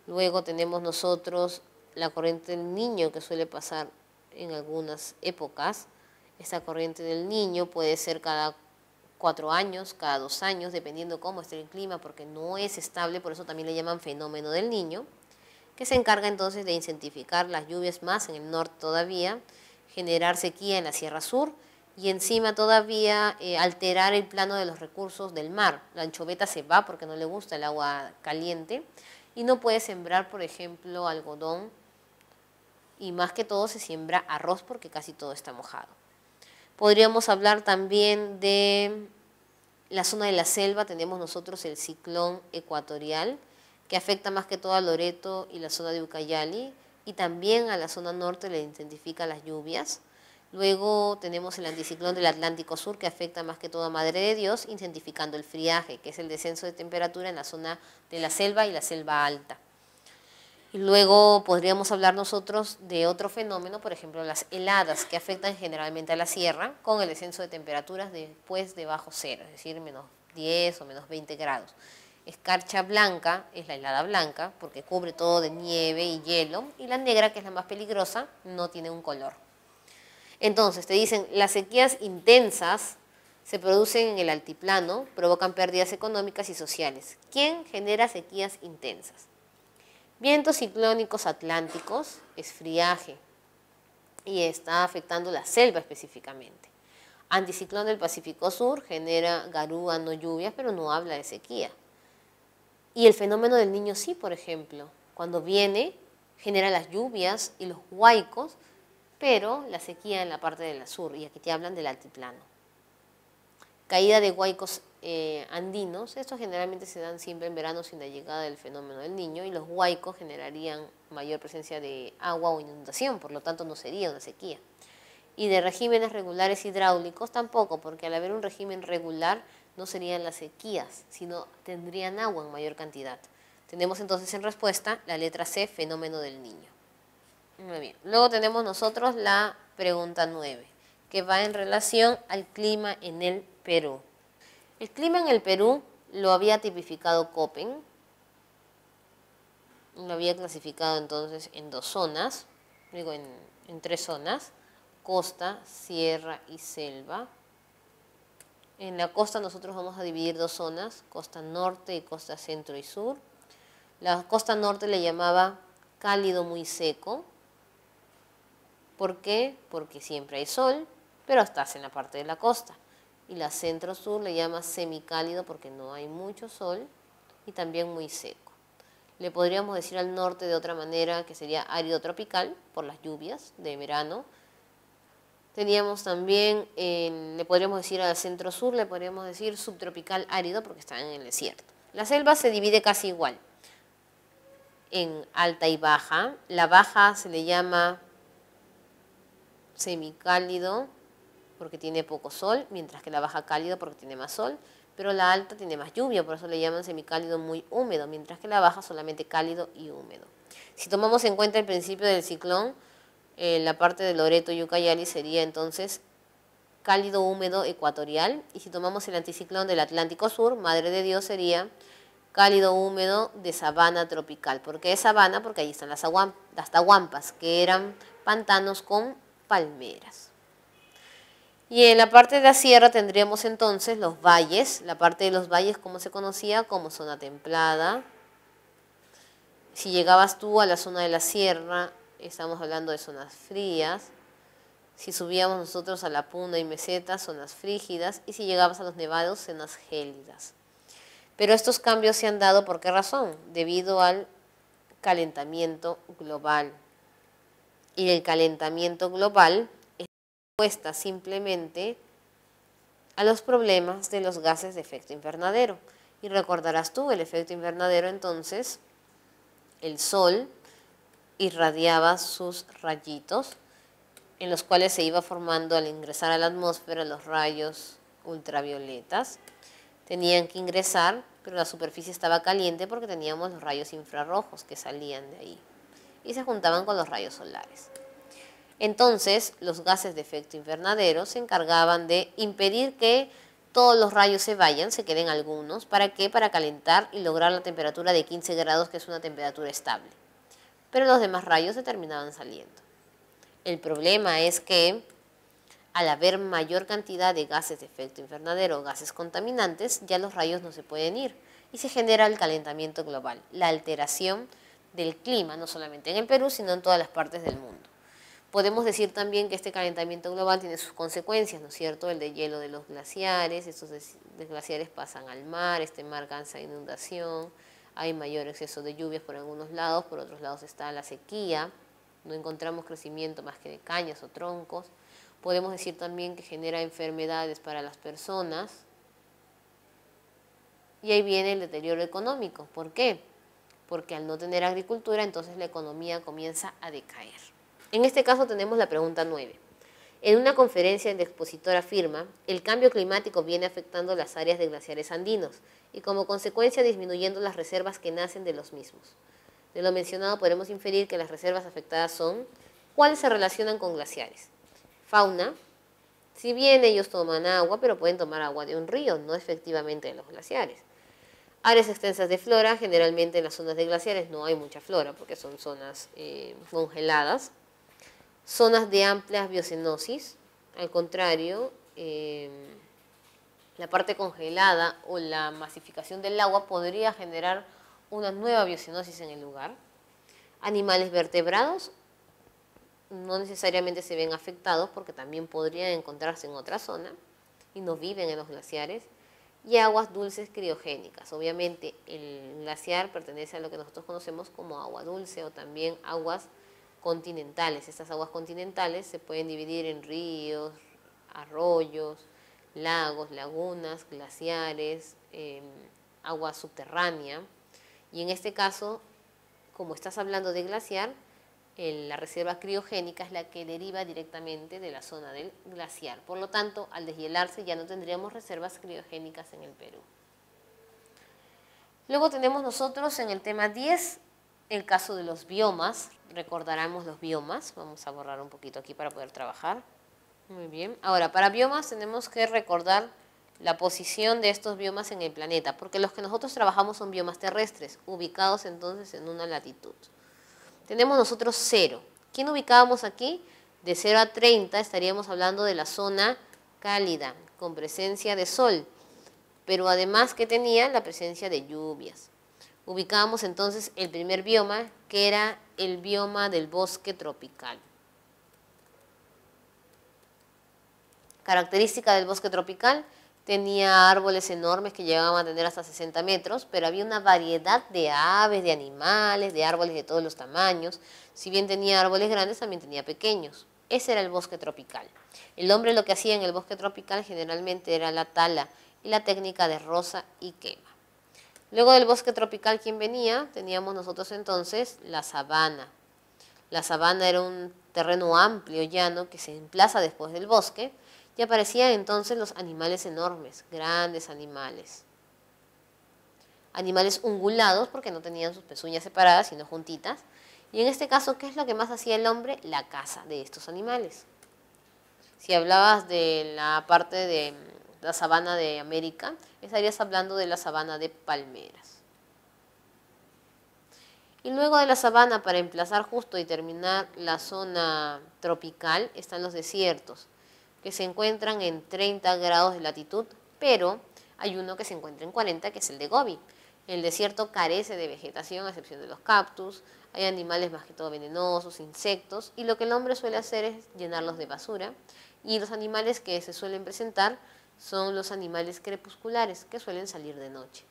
Luego tenemos nosotros la corriente del Niño, que suele pasar en algunas épocas. Esta corriente del Niño puede ser cada 4 años, cada 2 años, dependiendo cómo esté el clima, porque no es estable, por eso también le llaman fenómeno del Niño, que se encarga entonces de intensificar las lluvias más en el norte todavía, generar sequía en la Sierra Sur y encima todavía alterar el plano de los recursos del mar. La anchoveta se va porque no le gusta el agua caliente y no puede sembrar, por ejemplo, algodón, y más que todo se siembra arroz porque casi todo está mojado. Podríamos hablar también de la zona de la selva. Tenemos nosotros el ciclón ecuatorial, que afecta más que todo a Loreto y la zona de Ucayali, y también a la zona norte le intensifica las lluvias. Luego tenemos el anticiclón del Atlántico Sur, que afecta más que todo a Madre de Dios, intensificando el friaje, que es el descenso de temperatura en la zona de la selva y la selva alta. Y luego podríamos hablar nosotros de otro fenómeno, por ejemplo, las heladas, que afectan generalmente a la sierra con el descenso de temperaturas después de bajo cero, es decir, menos 10 o menos 20 grados. Escarcha blanca es la helada blanca porque cubre todo de nieve y hielo, y la negra, que es la más peligrosa, no tiene un color. Entonces te dicen, las sequías intensas se producen en el altiplano, provocan pérdidas económicas y sociales. ¿Quién genera sequías intensas? Vientos ciclónicos atlánticos, estiaje, y está afectando la selva específicamente. Anticiclón del Pacífico Sur genera garúa, no lluvias, pero no habla de sequía. Y el fenómeno del Niño sí, por ejemplo, cuando viene genera las lluvias y los huaicos, pero la sequía en la parte del sur, y aquí te hablan del altiplano. Caída de huaicos andinos, estos generalmente se dan siempre en verano sin la llegada del fenómeno del Niño, y los huaicos generarían mayor presencia de agua o inundación, por lo tanto no sería una sequía. Y de regímenes regulares hidráulicos tampoco, porque al haber un régimen regular no serían las sequías, sino tendrían agua en mayor cantidad. Tenemos entonces en respuesta la letra C, fenómeno del Niño. Muy bien. Luego tenemos nosotros la pregunta 9, que va en relación al clima en el Perú. El clima en el Perú lo había tipificado Köppen, lo había clasificado entonces en dos zonas, digo en tres zonas: costa, sierra y selva. En la costa nosotros vamos a dividir dos zonas, costa norte y costa centro y sur. La costa norte le llamaba cálido muy seco. ¿Por qué? Porque siempre hay sol, pero estás en la parte de la costa. Y la centro-sur le llama semicálido porque no hay mucho sol y también muy seco. Le podríamos decir al norte de otra manera, que sería árido tropical por las lluvias de verano. Teníamos también, le podríamos decir al centro-sur, le podríamos decir subtropical árido porque está en el desierto. La selva se divide casi igual en alta y baja. La baja se le llama semicálido porque tiene poco sol, mientras que la baja cálido porque tiene más sol, pero la alta tiene más lluvia, por eso le llaman semicálido muy húmedo, mientras que la baja solamente cálido y húmedo. Si tomamos en cuenta el principio del ciclón, la parte de Loreto y Ucayali sería entonces cálido húmedo ecuatorial, y si tomamos el anticiclón del Atlántico Sur, Madre de Dios, sería cálido húmedo de sabana tropical. ¿Por qué de sabana? Porque ahí están las tahuampas, que eran pantanos con palmeras. Y en la parte de la sierra tendríamos entonces los valles. La parte de los valles, ¿cómo se conocía? Como zona templada. Si llegabas tú a la zona de la sierra, estamos hablando de zonas frías. Si subíamos nosotros a la Puna y Meseta, zonas frígidas. Y si llegabas a los nevados, zonas gélidas. Pero estos cambios se han dado, ¿por qué razón? Debido al calentamiento global. Y el calentamiento global es respuesta simplemente a los problemas de los gases de efecto invernadero. Y recordarás tú el efecto invernadero, entonces, el sol irradiaba sus rayitos, en los cuales se iba formando al ingresar a la atmósfera los rayos ultravioletas. Tenían que ingresar, pero la superficie estaba caliente porque teníamos los rayos infrarrojos que salían de ahí y se juntaban con los rayos solares. Entonces, los gases de efecto invernadero se encargaban de impedir que todos los rayos se vayan, se queden algunos. ¿Para qué? Para calentar y lograr la temperatura de 15 grados, que es una temperatura estable. Pero los demás rayos se terminaban saliendo. El problema es que al haber mayor cantidad de gases de efecto invernadero, gases contaminantes, ya los rayos no se pueden ir y se genera el calentamiento global, la alteración del clima, no solamente en el Perú, sino en todas las partes del mundo. Podemos decir también que este calentamiento global tiene sus consecuencias, ¿no es cierto? El de hielo de los glaciares, estos glaciares pasan al mar, este mar causa inundación, hay mayor exceso de lluvias por algunos lados, por otros lados está la sequía, no encontramos crecimiento más que de cañas o troncos. Podemos decir también que genera enfermedades para las personas. Y ahí viene el deterioro económico. ¿Por qué? Porque al no tener agricultura, entonces la economía comienza a decaer. En este caso tenemos la pregunta 9. En una conferencia el expositor afirma: el cambio climático viene afectando las áreas de glaciares andinos y como consecuencia disminuyendo las reservas que nacen de los mismos. De lo mencionado podemos inferir que las reservas afectadas son: ¿cuáles se relacionan con glaciares? Fauna, si bien ellos toman agua, pero pueden tomar agua de un río, no efectivamente de los glaciares. Áreas extensas de flora, generalmente en las zonas de glaciares no hay mucha flora porque son zonas congeladas. Zonas de amplia biocenosis, al contrario, la parte congelada o la masificación del agua podría generar una nueva biocenosis en el lugar. Animales vertebrados no necesariamente se ven afectados porque también podrían encontrarse en otra zona y no viven en los glaciares. Y aguas dulces criogénicas. Obviamente el glaciar pertenece a lo que nosotros conocemos como agua dulce o también aguas continentales. Estas aguas continentales se pueden dividir en ríos, arroyos, lagos, lagunas, glaciares, agua subterránea. Y en este caso, como estás hablando de glaciar, la reserva criogénica es la que deriva directamente de la zona del glaciar. Por lo tanto, al deshielarse ya no tendríamos reservas criogénicas en el Perú. Luego tenemos nosotros en el tema 10 el caso de los biomas. Recordaremos los biomas. Vamos a borrar un poquito aquí para poder trabajar. Muy bien. Ahora, para biomas tenemos que recordar la posición de estos biomas en el planeta, porque los que nosotros trabajamos son biomas terrestres, ubicados entonces en una latitud. Tenemos nosotros 0. ¿Quién ubicábamos aquí? De 0 a 30 estaríamos hablando de la zona cálida, con presencia de sol, pero además que tenía la presencia de lluvias. Ubicábamos entonces el primer bioma, que era el bioma del bosque tropical. Característica del bosque tropical: tenía árboles enormes que llegaban a tener hasta 60 metros, pero había una variedad de aves, de animales, de árboles de todos los tamaños. Si bien tenía árboles grandes, también tenía pequeños. Ese era el bosque tropical. El hombre lo que hacía en el bosque tropical generalmente era la tala y la técnica de roza y quema. Luego del bosque tropical, ¿quién venía? Teníamos nosotros entonces la sabana. La sabana era un terreno amplio, llano, que se emplaza después del bosque, y aparecían entonces los animales enormes, grandes animales. Animales ungulados porque no tenían sus pezuñas separadas, sino juntitas. Y en este caso, ¿qué es lo que más hacía el hombre? La caza de estos animales. Si hablabas de la parte de la sabana de América, estarías hablando de la sabana de palmeras. Y luego de la sabana, para emplazar justo y terminar la zona tropical, están los desiertos, que se encuentran en 30 grados de latitud, pero hay uno que se encuentra en 40, que es el de Gobi. El desierto carece de vegetación, a excepción de los cactus. Hay animales más que todo venenosos, insectos, y lo que el hombre suele hacer es llenarlos de basura. Y los animales que se suelen presentar son los animales crepusculares, que suelen salir de noche.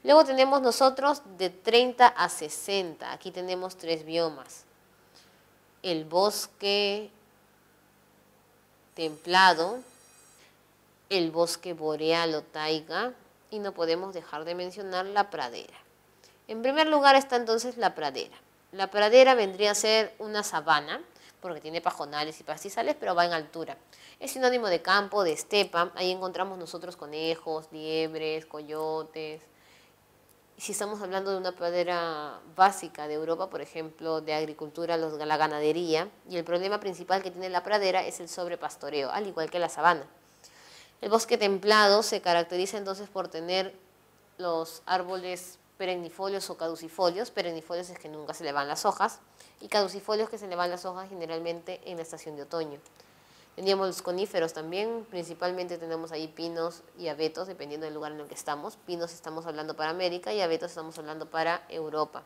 Luego tenemos nosotros de 30 a 60. Aquí tenemos 3 biomas. El bosque templado, el bosque boreal o taiga, y no podemos dejar de mencionar la pradera. En primer lugar está entonces la pradera. La pradera vendría a ser una sabana, porque tiene pajonales y pastizales, pero va en altura. Es sinónimo de campo, de estepa. Ahí encontramos nosotros conejos, liebres, coyotes. Si estamos hablando de una pradera básica de Europa, por ejemplo, de agricultura, la ganadería, y el problema principal que tiene la pradera es el sobrepastoreo, al igual que la sabana. El bosque templado se caracteriza entonces por tener los árboles perennifolios o caducifolios. Perennifolios es que nunca se le van las hojas, y caducifolios que se le van las hojas generalmente en la estación de otoño. Teníamos los coníferos también, principalmente tenemos ahí pinos y abetos, dependiendo del lugar en el que estamos. Pinos estamos hablando para América y abetos estamos hablando para Europa.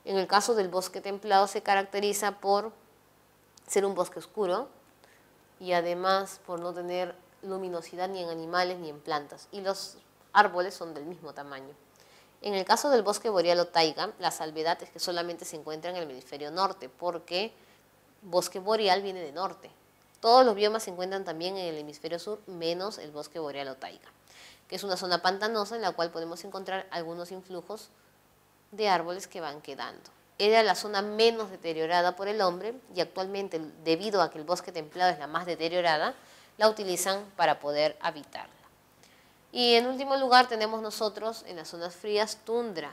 En el caso del bosque templado se caracteriza por ser un bosque oscuro y además por no tener luminosidad ni en animales ni en plantas, y los árboles son del mismo tamaño. En el caso del bosque boreal o taiga, la salvedad es que solamente se encuentra en el hemisferio norte, porque bosque boreal viene de norte. Todos los biomas se encuentran también en el hemisferio sur, menos el bosque boreal o taiga, que es una zona pantanosa en la cual podemos encontrar algunos influjos de árboles que van quedando. Era la zona menos deteriorada por el hombre, y actualmente, debido a que el bosque templado es la más deteriorada, la utilizan para poder habitarla. Y en último lugar tenemos nosotros en las zonas frías tundra.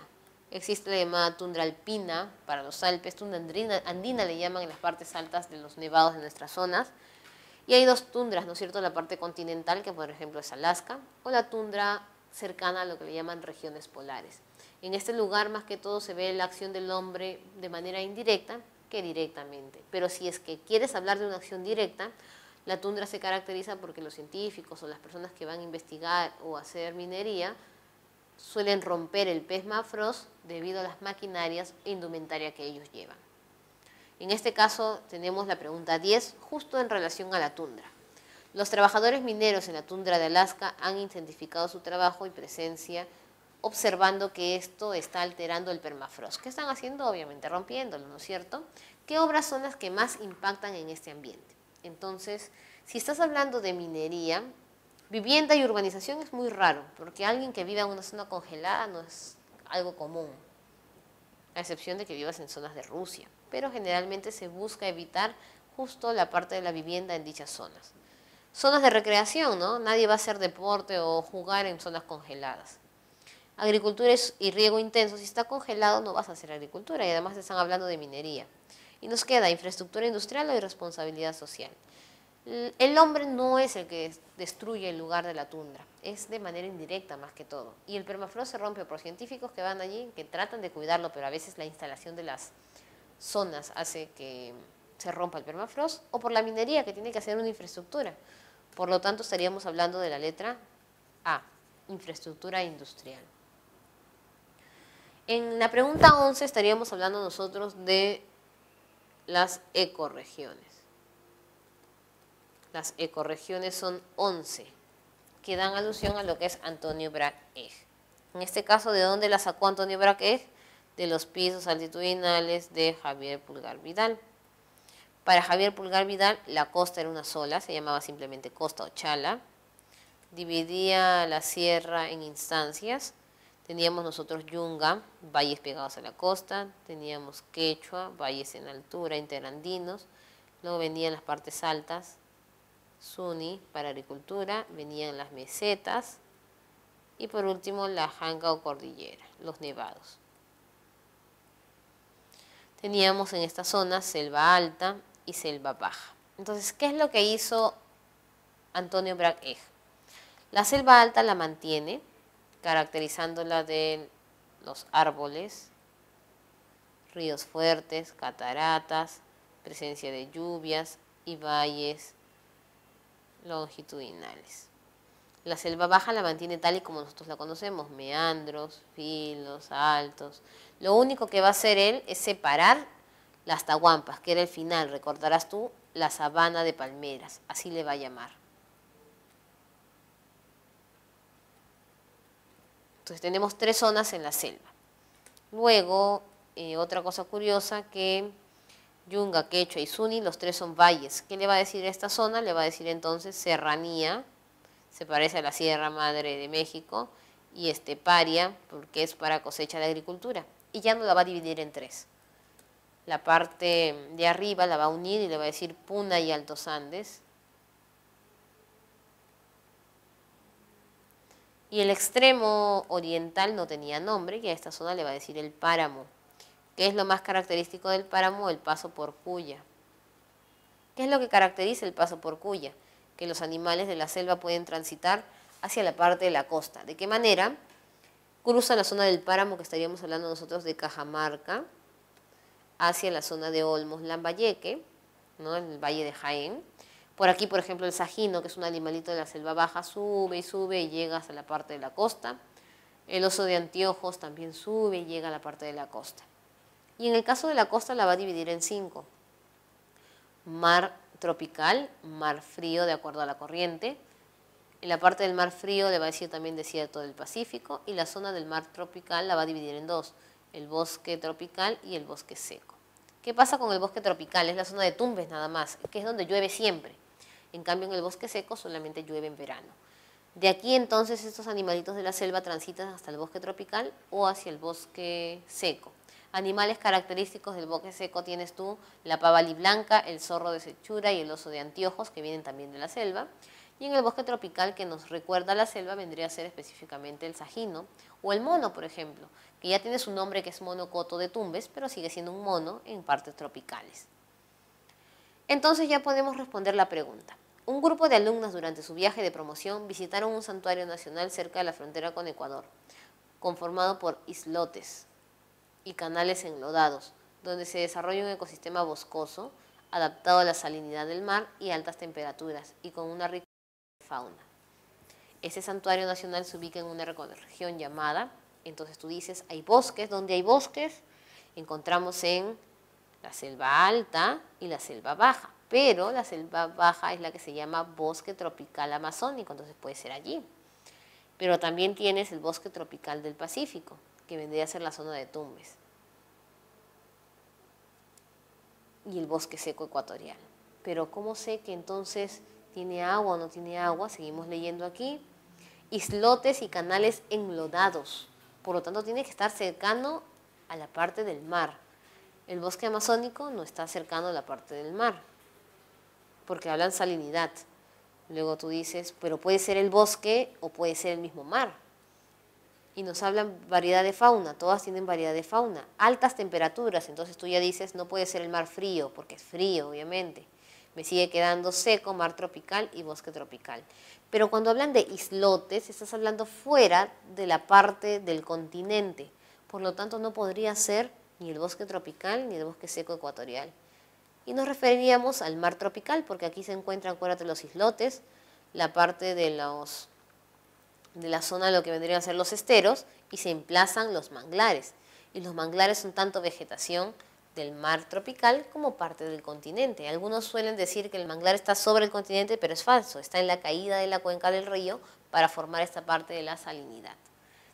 Existe la llamada tundra alpina para los Alpes, tundra andina le llaman en las partes altas de los nevados de nuestras zonas. Y hay 2 tundras, ¿no es cierto? La parte continental, que por ejemplo es Alaska, o la tundra cercana a lo que le llaman regiones polares. En este lugar más que todo se ve la acción del hombre de manera indirecta que directamente. Pero si es que quieres hablar de una acción directa, la tundra se caracteriza porque los científicos o las personas que van a investigar o hacer minería suelen romper el permafrost debido a las maquinarias e indumentaria que ellos llevan. En este caso tenemos la pregunta 10, justo en relación a la tundra. Los trabajadores mineros en la tundra de Alaska han intensificado su trabajo y presencia, observando que esto está alterando el permafrost. ¿Qué están haciendo? Obviamente rompiéndolo, ¿no es cierto? ¿Qué obras son las que más impactan en este ambiente? Entonces, si estás hablando de minería, vivienda y urbanización es muy raro, porque alguien que viva en una zona congelada no es algo común. a excepción de que vivas en zonas de Rusia, pero generalmente se busca evitar justo la parte de la vivienda en dichas zonas. Zonas de recreación, ¿no? Nadie va a hacer deporte o jugar en zonas congeladas. Agricultura y riego intenso, si está congelado no vas a hacer agricultura y además están hablando de minería. Y nos queda infraestructura industrial y responsabilidad social. El hombre no es el que destruye el lugar de la tundra, es de manera indirecta más que todo. Y el permafrost se rompe por científicos que van allí, que tratan de cuidarlo, pero a veces la instalación de las zonas hace que se rompa el permafrost, o por la minería que tiene que hacer una infraestructura. Por lo tanto, estaríamos hablando de la letra A, infraestructura industrial. En la pregunta 11 estaríamos hablando nosotros de las ecorregiones. Las ecorregiones son 11, que dan alusión a lo que es Antonio Braque. En este caso, ¿de dónde la sacó Antonio Braque? De los pisos altitudinales de Javier Pulgar Vidal. Para Javier Pulgar Vidal, la costa era una sola, se llamaba simplemente costa o chala. Dividía la sierra en instancias. Teníamos nosotros Yunga, valles pegados a la costa. Teníamos Quechua, valles en altura, interandinos. Luego venían las partes altas, Suni para agricultura, venían las mesetas y por último la janga o cordillera, los nevados. Teníamos en esta zona selva alta y selva baja. Entonces, ¿qué es lo que hizo Antonio Braque? La selva alta la mantiene, caracterizándola de los árboles, ríos fuertes, cataratas, presencia de lluvias y valles longitudinales. La selva baja la mantiene tal y como nosotros la conocemos, meandros, filos, altos. Lo único que va a hacer él es separar las tahuampas, que era el final, recordarás tú, la sabana de palmeras, así le va a llamar. Entonces tenemos 3 zonas en la selva. Luego, otra cosa curiosa, que Yunga, Quechua y Suni, los 3 son valles. ¿Qué le va a decir a esta zona? Le va a decir entonces serranía, se parece a la Sierra Madre de México, y esteparia, porque es para cosecha de agricultura. Y ya no la va a dividir en 3. La parte de arriba la va a unir y le va a decir Puna y Altos Andes. Y el extremo oriental no tenía nombre, y a esta zona le va a decir el páramo. ¿Qué es lo más característico del páramo? El paso por Cuya. ¿Qué es lo que caracteriza el paso por Cuya? Que los animales de la selva pueden transitar hacia la parte de la costa. ¿De qué manera? Cruzan la zona del páramo, que estaríamos hablando nosotros de Cajamarca, hacia la zona de Olmos, Lambayeque, ¿no? En el valle de Jaén. Por aquí, por ejemplo, el sajino, que es un animalito de la selva baja, sube y llega hasta la parte de la costa. El oso de anteojos también sube y llega a la parte de la costa. Y en el caso de la costa la va a dividir en 5. Mar tropical, mar frío de acuerdo a la corriente. En la parte del mar frío le va a decir también desierto del Pacífico, y la zona del mar tropical la va a dividir en 2, el bosque tropical y el bosque seco. ¿Qué pasa con el bosque tropical? Es la zona de Tumbes nada más, que es donde llueve siempre. En cambio, en el bosque seco solamente llueve en verano. De aquí entonces estos animalitos de la selva transitan hasta el bosque tropical o hacia el bosque seco. Animales característicos del bosque seco tienes tú la pava blanca, el zorro de Sechura y el oso de anteojos, que vienen también de la selva. Y en el bosque tropical, que nos recuerda a la selva, vendría a ser específicamente el sajino o el mono, por ejemplo, que ya tiene su nombre, que es mono coto de Tumbes, pero sigue siendo un mono en partes tropicales. Entonces ya podemos responder la pregunta. Un grupo de alumnas durante su viaje de promoción visitaron un santuario nacional cerca de la frontera con Ecuador, conformado por islotes y canales enlodados, donde se desarrolla un ecosistema boscoso, adaptado a la salinidad del mar y altas temperaturas, y con una rica fauna. Ese santuario nacional se ubica en una región llamada, entonces tú dices, hay bosques. ¿Dónde hay bosques? Encontramos en la selva alta y la selva baja, pero la selva baja es la que se llama bosque tropical amazónico, entonces puede ser allí. Pero también tienes el bosque tropical del Pacífico, que vendría a ser la zona de Tumbes, y el bosque seco ecuatorial. Pero ¿cómo sé que entonces tiene agua o no tiene agua? Seguimos leyendo aquí. Islotes y canales enlodados, por lo tanto tiene que estar cercano a la parte del mar. El bosque amazónico no está cercano a la parte del mar, porque hablan salinidad. Luego tú dices, pero puede ser el bosque o puede ser el mismo mar. Y nos hablan variedad de fauna, todas tienen variedad de fauna. Altas temperaturas, entonces tú ya dices, no puede ser el mar frío, porque es frío, obviamente. Me sigue quedando seco, mar tropical y bosque tropical. Pero cuando hablan de islotes, estás hablando fuera de la parte del continente. Por lo tanto, no podría ser ni el bosque tropical ni el bosque seco ecuatorial. Y nos referiríamos al mar tropical, porque aquí se encuentran, acuérdate, los islotes, la parte de la zona de lo que vendrían a ser los esteros, y se emplazan los manglares. Y los manglares son tanto vegetación del mar tropical como parte del continente. Algunos suelen decir que el manglar está sobre el continente, pero es falso, está en la caída de la cuenca del río para formar esta parte de la salinidad.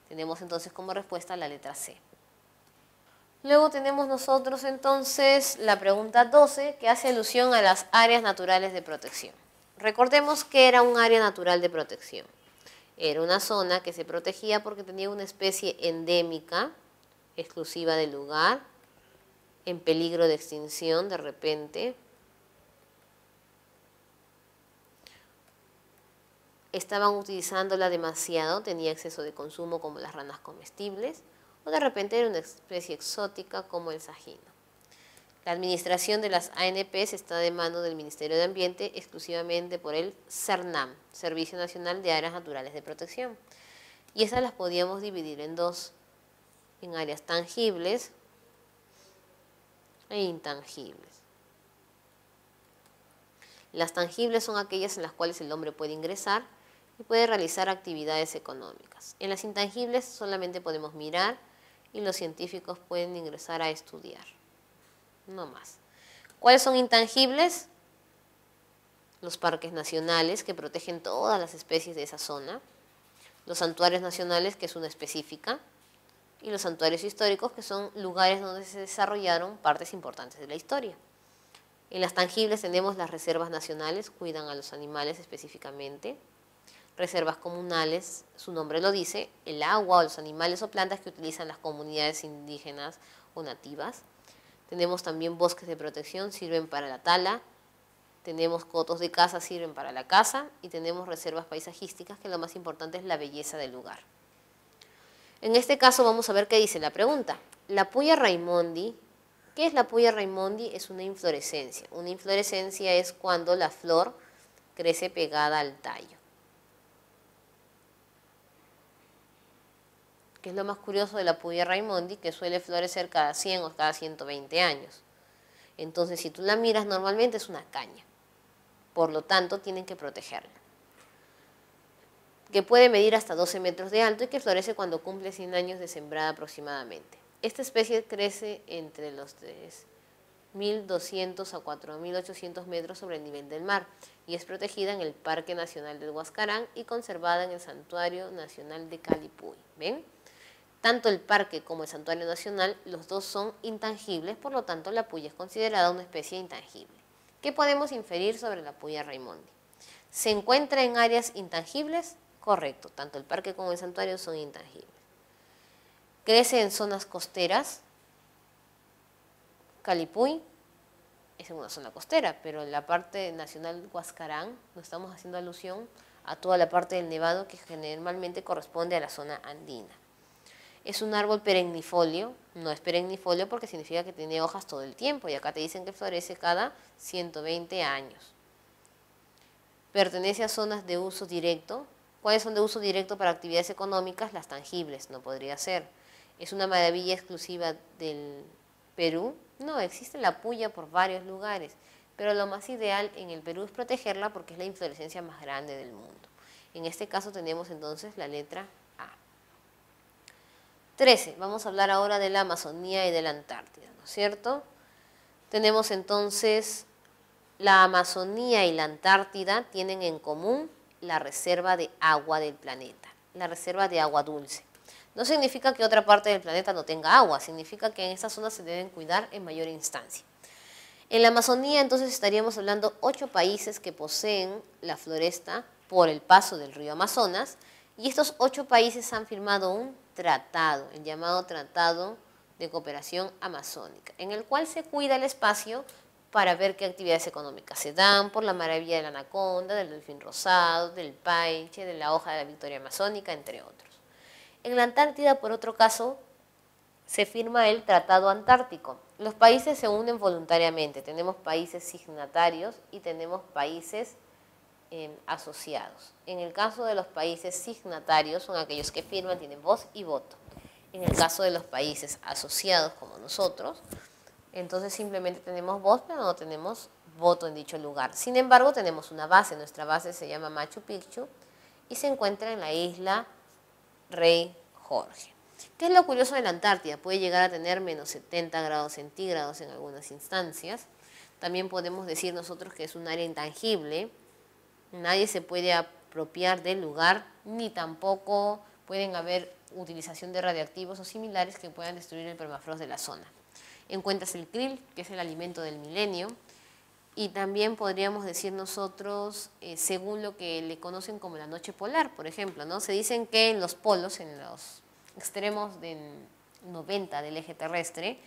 Tenemos entonces como respuesta la letra C. Luego tenemos nosotros entonces la pregunta 12, que hace alusión a las áreas naturales de protección. Recordemos que era un área natural de protección. Era una zona que se protegía porque tenía una especie endémica, exclusiva del lugar, en peligro de extinción de repente. Estaban utilizándola demasiado, tenía exceso de consumo como las ranas comestibles, o de repente era una especie exótica como el sajino. La administración de las ANPs está de mano del Ministerio de Ambiente exclusivamente por el CERNAM, Servicio Nacional de Áreas Naturales de Protección. Y esas las podíamos dividir en dos, en áreas tangibles e intangibles. Las tangibles son aquellas en las cuales el hombre puede ingresar y puede realizar actividades económicas. En las intangibles solamente podemos mirar y los científicos pueden ingresar a estudiar. No más. ¿Cuáles son intangibles? Los parques nacionales, que protegen todas las especies de esa zona. Los santuarios nacionales, que es una específica. Y los santuarios históricos, que son lugares donde se desarrollaron partes importantes de la historia. En las tangibles tenemos las reservas nacionales, cuidan a los animales específicamente. Reservas comunales, su nombre lo dice, el agua o los animales o plantas que utilizan las comunidades indígenas o nativas. Tenemos también bosques de protección, sirven para la tala. Tenemos cotos de caza, sirven para la caza. Y tenemos reservas paisajísticas, que lo más importante es la belleza del lugar. En este caso vamos a ver qué dice la pregunta. La Puya Raimondi, ¿qué es la Puya Raimondi? Es una inflorescencia. Una inflorescencia es cuando la flor crece pegada al tallo. Que es lo más curioso de la Puya Raimondi, que suele florecer cada 100 o cada 120 años. Entonces, si tú la miras, normalmente es una caña. Por lo tanto, tienen que protegerla. Que puede medir hasta 12 metros de alto y que florece cuando cumple 100 años de sembrada aproximadamente. Esta especie crece entre los 3.200 a 4.800 metros sobre el nivel del mar y es protegida en el Parque Nacional del Huascarán y conservada en el Santuario Nacional de Calipuy. ¿Ven? Tanto el parque como el santuario nacional, los dos son intangibles, por lo tanto la puya es considerada una especie intangible. ¿Qué podemos inferir sobre la Puya Raimondi? ¿Se encuentra en áreas intangibles? Correcto, tanto el parque como el santuario son intangibles. Crece en zonas costeras. Calipuy es en una zona costera, pero en la parte nacional Huascarán no estamos haciendo alusión a toda la parte del nevado que generalmente corresponde a la zona andina. Es un árbol perennifolio, no es perennifolio porque significa que tiene hojas todo el tiempo y acá te dicen que florece cada 120 años. Pertenece a zonas de uso directo. ¿Cuáles son de uso directo para actividades económicas? Las tangibles, no podría ser. ¿Es una maravilla exclusiva del Perú? No, existe la puya por varios lugares, pero lo más ideal en el Perú es protegerla porque es la inflorescencia más grande del mundo. En este caso tenemos entonces la letra A. 13. Vamos a hablar ahora de la Amazonía y de la Antártida, ¿no es cierto? Tenemos entonces la Amazonía y la Antártida tienen en común la reserva de agua del planeta, la reserva de agua dulce. No significa que otra parte del planeta no tenga agua, significa que en estas zonas se deben cuidar en mayor instancia. En la Amazonía entonces estaríamos hablando 8 países que poseen la floresta por el paso del río Amazonas y estos 8 países han firmado un tratado, el llamado Tratado de cooperación amazónica, en el cual se cuida el espacio para ver qué actividades económicas se dan por la maravilla de la anaconda, del delfín rosado, del paiche, de la hoja de la victoria amazónica, entre otros. En la Antártida, por otro caso, se firma el Tratado Antártico. Los países se unen voluntariamente. Tenemos países signatarios y tenemos países asociados. En el caso de los países signatarios, son aquellos que firman, tienen voz y voto. En el caso de los países asociados, como nosotros, entonces simplemente tenemos voz, pero no tenemos voto en dicho lugar. Sin embargo, tenemos una base. Nuestra base se llama Machu Picchu y se encuentra en la isla Rey Jorge. ¿Qué es lo curioso de la Antártida? Puede llegar a tener menos 70 grados centígrados en algunas instancias. También podemos decir nosotros que es un área intangible. Nadie se puede apropiar del lugar, ni tampoco pueden haber utilización de radiactivos o similares que puedan destruir el permafrost de la zona. Encuentras el krill, que es el alimento del milenio, y también podríamos decir nosotros, según lo que le conocen como la noche polar, por ejemplo, ¿no? Se dicen que en los polos, en los extremos del 90 del eje terrestre,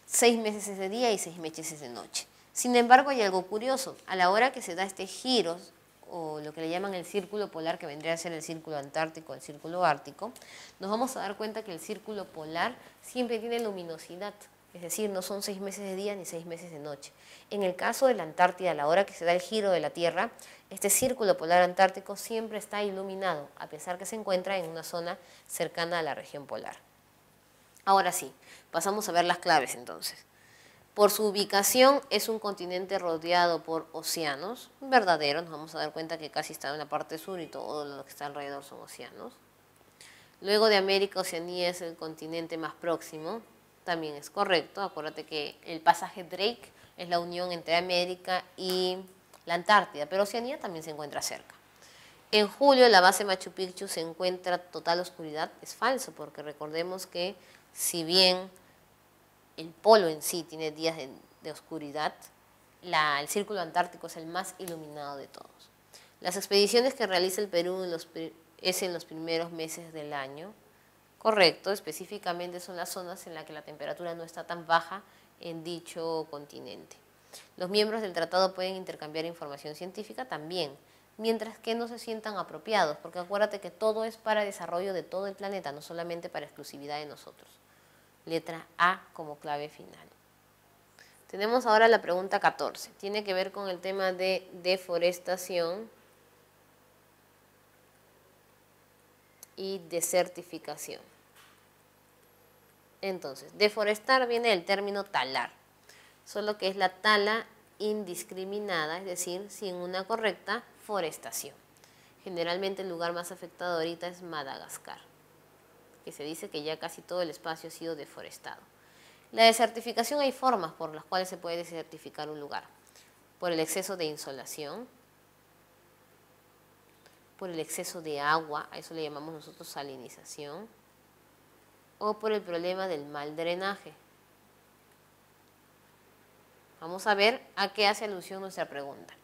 6 meses es de día y 6 meses es de noche. Sin embargo, hay algo curioso. A la hora que se da este giro, o lo que le llaman el círculo polar, que vendría a ser el círculo antártico, el círculo ártico, nos vamos a dar cuenta que el círculo polar siempre tiene luminosidad. Es decir, no son 6 meses de día ni 6 meses de noche. En el caso de la Antártida, a la hora que se da el giro de la Tierra, este círculo polar antártico siempre está iluminado, a pesar que se encuentra en una zona cercana a la región polar. Ahora sí, pasamos a ver las claves entonces. Por su ubicación es un continente rodeado por océanos verdaderos. Nos vamos a dar cuenta que casi está en la parte sur y todo lo que está alrededor son océanos. Luego de América, Oceanía es el continente más próximo. También es correcto. Acuérdate que el pasaje Drake es la unión entre América y la Antártida, pero Oceanía también se encuentra cerca. En julio la base Machu Picchu se encuentra total oscuridad. Es falso, porque recordemos que si bien el polo en sí tiene días de oscuridad, el círculo antártico es el más iluminado de todos. Las expediciones que realiza el Perú es en los primeros meses del año. Correcto, específicamente son las zonas en las que la temperatura no está tan baja en dicho continente. Los miembros del tratado pueden intercambiar información científica también, mientras que no se sientan apropiados, porque acuérdate que todo es para desarrollo de todo el planeta, no solamente para exclusividad de nosotros. Letra A como clave final. Tenemos ahora la pregunta 14. Tiene que ver con el tema de deforestación y desertificación. Entonces, deforestar viene del término talar, solo que es la tala indiscriminada, es decir, sin una correcta forestación. Generalmente el lugar más afectado ahorita es Madagascar, que se dice que ya casi todo el espacio ha sido deforestado. La desertificación, hay formas por las cuales se puede desertificar un lugar. Por el exceso de insolación, por el exceso de agua, a eso le llamamos nosotros salinización, o por el problema del mal drenaje. Vamos a ver a qué hace alusión nuestra pregunta.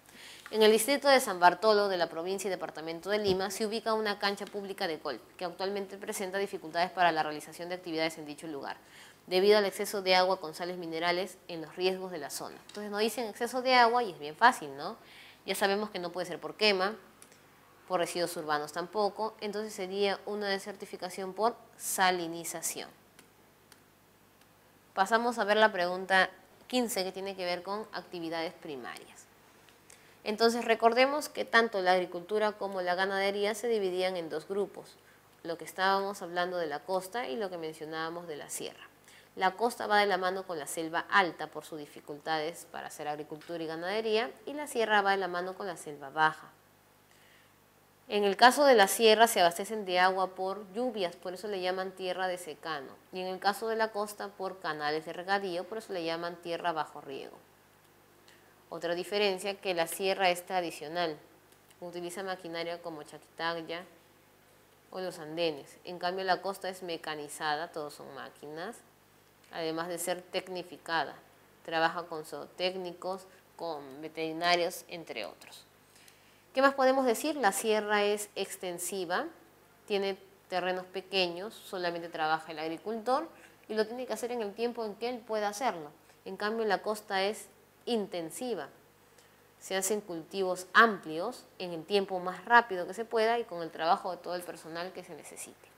En el distrito de San Bartolo de la provincia y departamento de Lima se ubica una cancha pública de golf que actualmente presenta dificultades para la realización de actividades en dicho lugar, debido al exceso de agua con sales minerales en los riesgos de la zona. Entonces nos dicen exceso de agua y es bien fácil, ¿no? Ya sabemos que no puede ser por quema, por residuos urbanos tampoco, entonces sería una desertificación por salinización. Pasamos a ver la pregunta 15, que tiene que ver con actividades primarias. Entonces recordemos que tanto la agricultura como la ganadería se dividían en dos grupos, lo que estábamos hablando de la costa y lo que mencionábamos de la sierra. La costa va de la mano con la selva alta por sus dificultades para hacer agricultura y ganadería, y la sierra va de la mano con la selva baja. En el caso de la sierra se abastecen de agua por lluvias, por eso le llaman tierra de secano. Y en el caso de la costa por canales de regadío, por eso le llaman tierra bajo riego. Otra diferencia, que la sierra es tradicional. Utiliza maquinaria como Chaquitaya o los andenes. En cambio la costa es mecanizada, todos son máquinas, además de ser tecnificada. Trabaja con zootécnicos, con veterinarios, entre otros. ¿Qué más podemos decir? La sierra es extensiva, tiene terrenos pequeños, solamente trabaja el agricultor, y lo tiene que hacer en el tiempo en que él pueda hacerlo. En cambio, la costa es intensiva. Se hacen cultivos amplios en el tiempo más rápido que se pueda y con el trabajo de todo el personal que se necesite.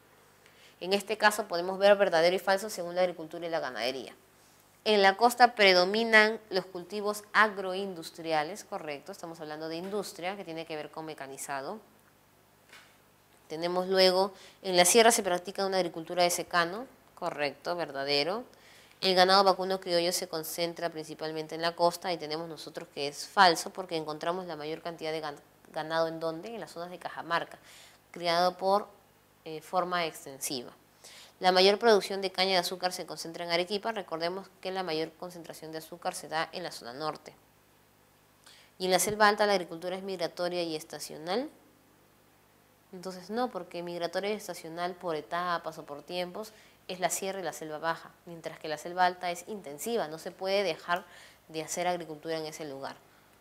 En este caso podemos ver verdadero y falso según la agricultura y la ganadería. En la costa predominan los cultivos agroindustriales, correcto, estamos hablando de industria que tiene que ver con mecanizado. Tenemos luego, en la sierra se practica una agricultura de secano, correcto, verdadero. El ganado vacuno criollo se concentra principalmente en la costa y tenemos nosotros que es falso porque encontramos la mayor cantidad de ganado en donde, en las zonas de Cajamarca, criado por forma extensiva. La mayor producción de caña de azúcar se concentra en Arequipa, recordemos que la mayor concentración de azúcar se da en la zona norte. Y en la selva alta la agricultura es migratoria y estacional. Entonces no, porque migratoria y estacional por etapas o por tiempos es la sierra y la selva baja, mientras que la selva alta es intensiva, no se puede dejar de hacer agricultura en ese lugar.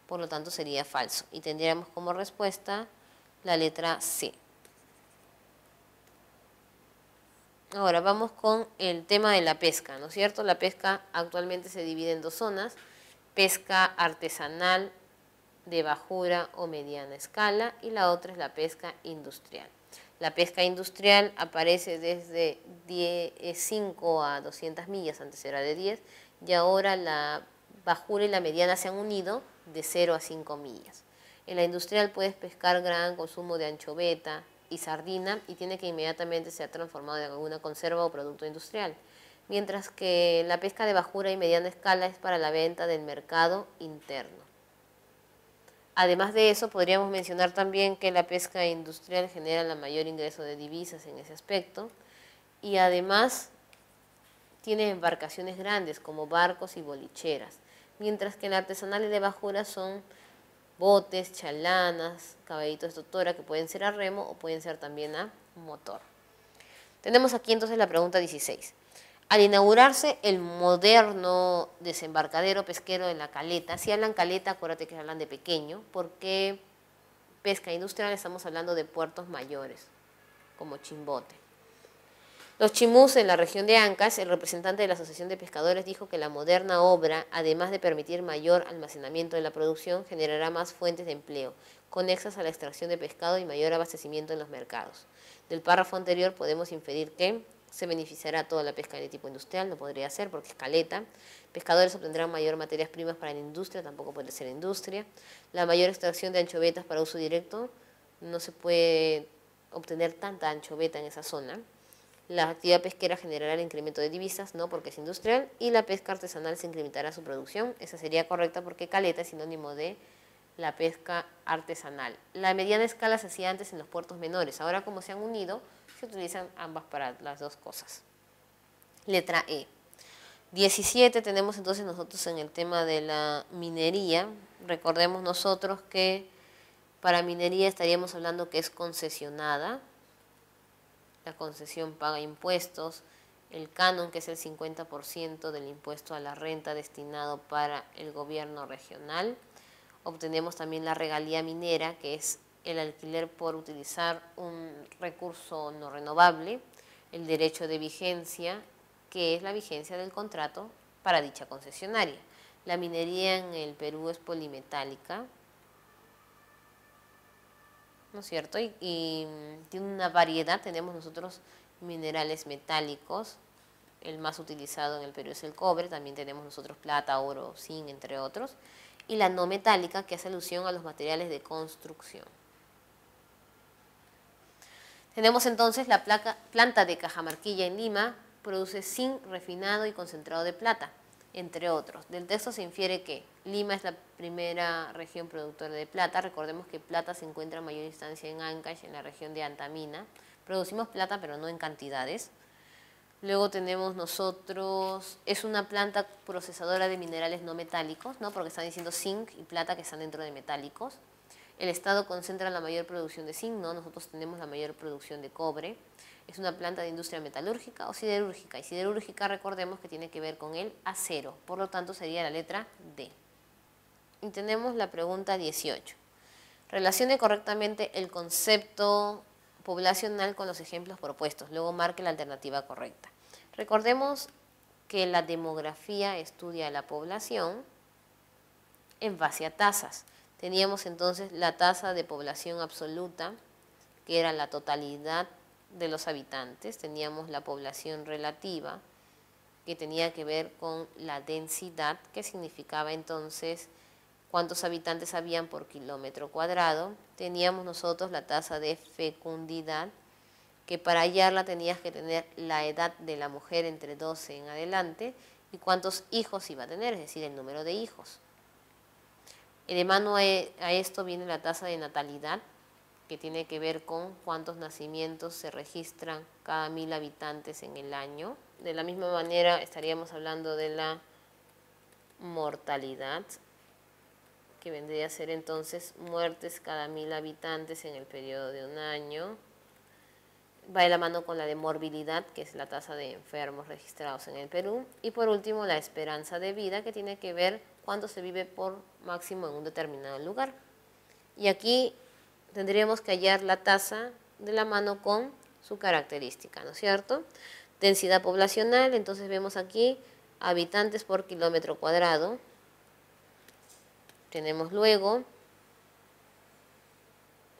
Por lo tanto sería falso. Y tendríamos como respuesta la letra C. Ahora vamos con el tema de la pesca, ¿no es cierto? La pesca actualmente se divide en dos zonas, pesca artesanal de bajura o mediana escala y la otra es la pesca industrial. La pesca industrial aparece desde 5 a 200 millas, antes era de 10, y ahora la bajura y la mediana se han unido de 0 a 5 millas. En la industrial puedes pescar gran consumo de anchoveta y sardina y tiene que inmediatamente ser transformado en alguna conserva o producto industrial, mientras que la pesca de bajura y mediana escala es para la venta del mercado interno. Además de eso, podríamos mencionar también que la pesca industrial genera la mayor ingreso de divisas en ese aspecto y además tiene embarcaciones grandes como barcos y bolicheras, mientras que la artesanal y de bajura son botes, chalanas, caballitos de totora que pueden ser a remo o pueden ser también a motor. Tenemos aquí entonces la pregunta 16. Al inaugurarse el moderno desembarcadero pesquero de La Caleta, si hablan caleta, acuérdate que hablan de pequeño, porque pesca industrial estamos hablando de puertos mayores, como Chimbote. Los chimús en la región de Ancash, el representante de la Asociación de Pescadores dijo que la moderna obra, además de permitir mayor almacenamiento de la producción, generará más fuentes de empleo, conexas a la extracción de pescado y mayor abastecimiento en los mercados. Del párrafo anterior podemos inferir que se beneficiará toda la pesca de tipo industrial, no podría ser porque es caleta. Pescadores obtendrán mayor materias primas para la industria, tampoco puede ser industria. La mayor extracción de anchovetas para uso directo, no se puede obtener tanta anchoveta en esa zona. La actividad pesquera generará el incremento de divisas, no porque es industrial, y la pesca artesanal se incrementará su producción. Esa sería correcta porque caleta es sinónimo de la pesca artesanal. La mediana escala se hacía antes en los puertos menores, ahora como se han unido, se utilizan ambas para las dos cosas. Letra E. 17 tenemos entonces nosotros en el tema de la minería. Recordemos nosotros que para minería estaríamos hablando que es concesionada. La concesión paga impuestos, el canon que es el 50% del impuesto a la renta destinado para el gobierno regional. Obtenemos también la regalía minera, que es el alquiler por utilizar un recurso no renovable, el derecho de vigencia, que es la vigencia del contrato para dicha concesionaria. La minería en el Perú es polimetálica, ¿no es cierto? Y tiene una variedad, tenemos nosotros minerales metálicos, el más utilizado en el Perú es el cobre, también tenemos nosotros plata, oro, zinc, entre otros, y la no metálica, que hace alusión a los materiales de construcción. Tenemos entonces la planta de Cajamarquilla en Lima, produce zinc refinado y concentrado de plata, entre otros. Del texto se infiere que Lima es la primera región productora de plata. Recordemos que plata se encuentra en mayor instancia en Ancash, en la región de Antamina. Producimos plata, pero no en cantidades. Luego tenemos nosotros, es una planta procesadora de minerales no metálicos, ¿no? Porque están diciendo zinc y plata que están dentro de metálicos. El Estado concentra la mayor producción de zinc, ¿no? Nosotros tenemos la mayor producción de cobre. Es una planta de industria metalúrgica o siderúrgica. Y siderúrgica, recordemos que tiene que ver con el acero. Por lo tanto, sería la letra D. Y tenemos la pregunta 18. Relacione correctamente el concepto poblacional con los ejemplos propuestos. Luego marque la alternativa correcta. Recordemos que la demografía estudia la población en base a tasas. Teníamos entonces la tasa de población absoluta, que era la totalidad de los habitantes. Teníamos la población relativa, que tenía que ver con la densidad, que significaba entonces cuántos habitantes habían por kilómetro cuadrado. Teníamos nosotros la tasa de fecundidad, que para hallarla tenías que tener la edad de la mujer entre 12 en adelante y cuántos hijos iba a tener, es decir, el número de hijos. De mano a esto viene la tasa de natalidad, que tiene que ver con cuántos nacimientos se registran cada 1000 habitantes en el año. De la misma manera estaríamos hablando de la mortalidad, que vendría a ser entonces muertes cada 1000 habitantes en el periodo de un año. Va de la mano con la de morbilidad, que es la tasa de enfermos registrados en el Perú. Y por último, la esperanza de vida, que tiene que ver cuánto se vive por máximo en un determinado lugar. Y aquí tendríamos que hallar la tasa de la mano con su característica, ¿no es cierto? Densidad poblacional, entonces vemos aquí habitantes por kilómetro cuadrado. Tenemos luego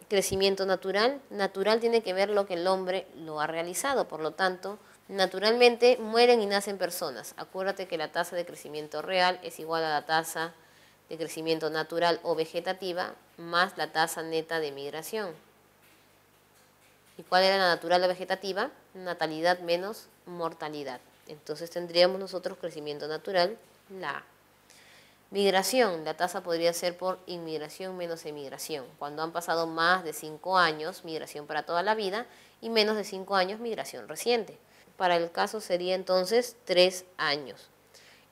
crecimiento natural. Natural tiene que ver lo que el hombre lo ha realizado, por lo tanto, naturalmente mueren y nacen personas. Acuérdate que la tasa de crecimiento real es igual a la tasa de crecimiento natural o vegetativa más la tasa neta de migración. ¿Y cuál era la natural o vegetativa? Natalidad menos mortalidad. Entonces tendríamos nosotros crecimiento natural, la A. Migración, la tasa podría ser por inmigración menos emigración. Cuando han pasado más de 5 años, migración para toda la vida, y menos de 5 años, migración reciente. Para el caso sería entonces 3 años.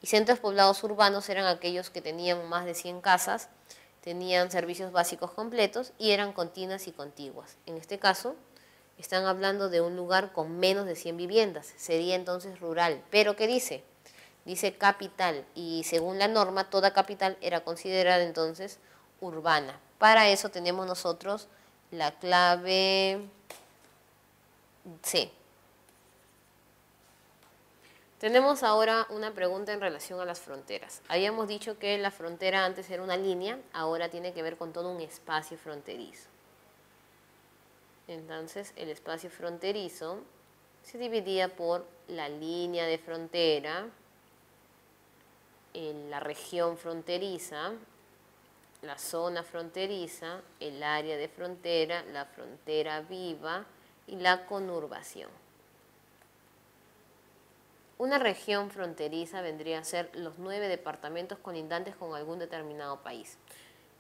Y centros poblados urbanos eran aquellos que tenían más de 100 casas, tenían servicios básicos completos y eran continuas y contiguas. En este caso, están hablando de un lugar con menos de 100 viviendas. Sería entonces rural. ¿Pero qué dice? Dice capital, y según la norma, toda capital era considerada entonces urbana. Para eso tenemos nosotros la clave C. Tenemos ahora una pregunta en relación a las fronteras. Habíamos dicho que la frontera antes era una línea, ahora tiene que ver con todo un espacio fronterizo. Entonces, el espacio fronterizo se dividía por la línea de frontera, la región fronteriza, la zona fronteriza, el área de frontera, la frontera viva y la conurbación. Una región fronteriza vendría a ser los 9 departamentos colindantes con algún determinado país.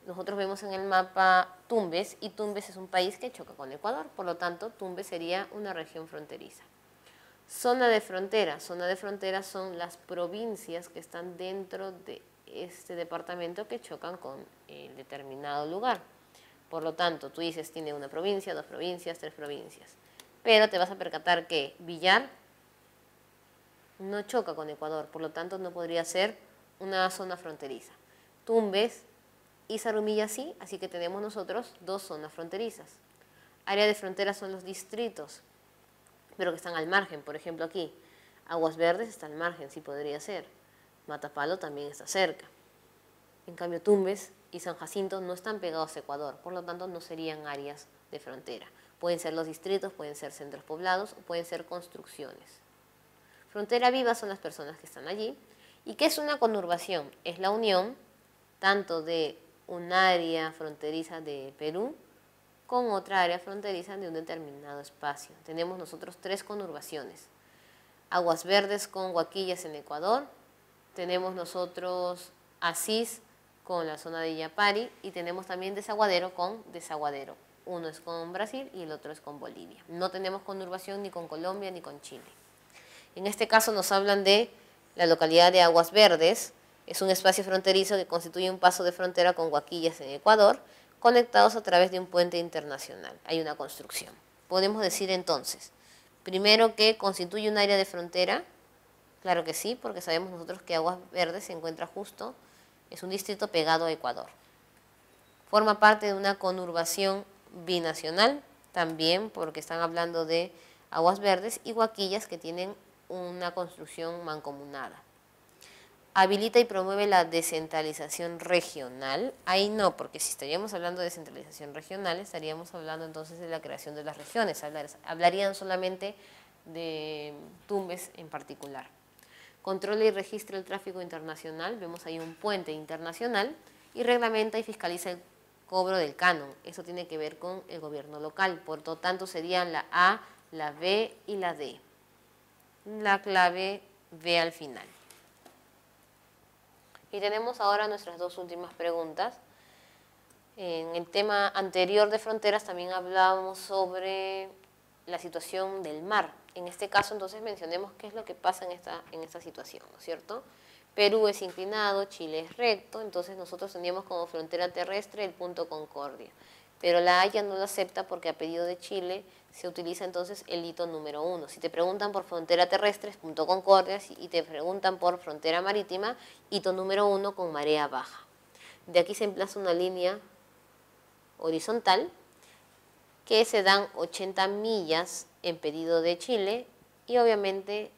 Nosotros vemos en el mapa Tumbes, y Tumbes es un país que choca con Ecuador, por lo tanto Tumbes sería una región fronteriza. Zona de frontera son las provincias que están dentro de este departamento que chocan con el determinado lugar. Por lo tanto, tú dices, tiene una provincia, 2 provincias, 3 provincias. Pero te vas a percatar que Villar no choca con Ecuador, por lo tanto no podría ser una zona fronteriza. Tumbes y Zarumilla sí, así que tenemos nosotros 2 zonas fronterizas. Área de frontera son los distritos, pero que están al margen. Por ejemplo aquí, Aguas Verdes está al margen, sí podría ser. Matapalo también está cerca. En cambio, Tumbes y San Jacinto no están pegados a Ecuador, por lo tanto no serían áreas de frontera. Pueden ser los distritos, pueden ser centros poblados o pueden ser construcciones. Frontera viva son las personas que están allí. ¿Y qué es una conurbación? Es la unión tanto de un área fronteriza de Perú con otra área fronteriza de un determinado espacio. Tenemos nosotros 3 conurbaciones. Aguas Verdes con Huaquillas en Ecuador, tenemos nosotros Asís con la zona de Illapari y tenemos también Desaguadero con Desaguadero. Uno es con Brasil y el otro es con Bolivia. No tenemos conurbación ni con Colombia ni con Chile. En este caso nos hablan de la localidad de Aguas Verdes. Es un espacio fronterizo que constituye un paso de frontera con Huaquillas en Ecuador, conectados a través de un puente internacional. Hay una construcción. Podemos decir entonces, primero que constituye un área de frontera. Claro que sí, porque sabemos nosotros que Aguas Verdes se encuentra justo, es un distrito pegado a Ecuador. Forma parte de una conurbación binacional, también porque están hablando de Aguas Verdes y Huaquillas, que tienen una construcción mancomunada. Habilita y promueve la descentralización regional. Ahí no, porque si estaríamos hablando de descentralización regional, estaríamos hablando entonces de la creación de las regiones. Hablarían solamente de Tumbes en particular. Controla y registra el tráfico internacional. Vemos ahí un puente internacional. Y reglamenta y fiscaliza el cobro del canon. Eso tiene que ver con el gobierno local. Por lo tanto, serían la A, la B y la D. La clave B al final. Y tenemos ahora nuestras dos últimas preguntas. En el tema anterior de fronteras también hablábamos sobre la situación del mar. En este caso, entonces, mencionemos qué es lo que pasa en esta situación, ¿no es cierto? Perú es inclinado, Chile es recto, entonces nosotros tendríamos como frontera terrestre el punto Concordia. Pero la Haya no lo acepta porque a pedido de Chile se utiliza entonces el hito número 1. Si te preguntan por frontera terrestre es punto Concordia y te preguntan por frontera marítima, hito número 1 con marea baja. De aquí se emplaza una línea horizontal que se dan 80 millas en pedido de Chile y obviamente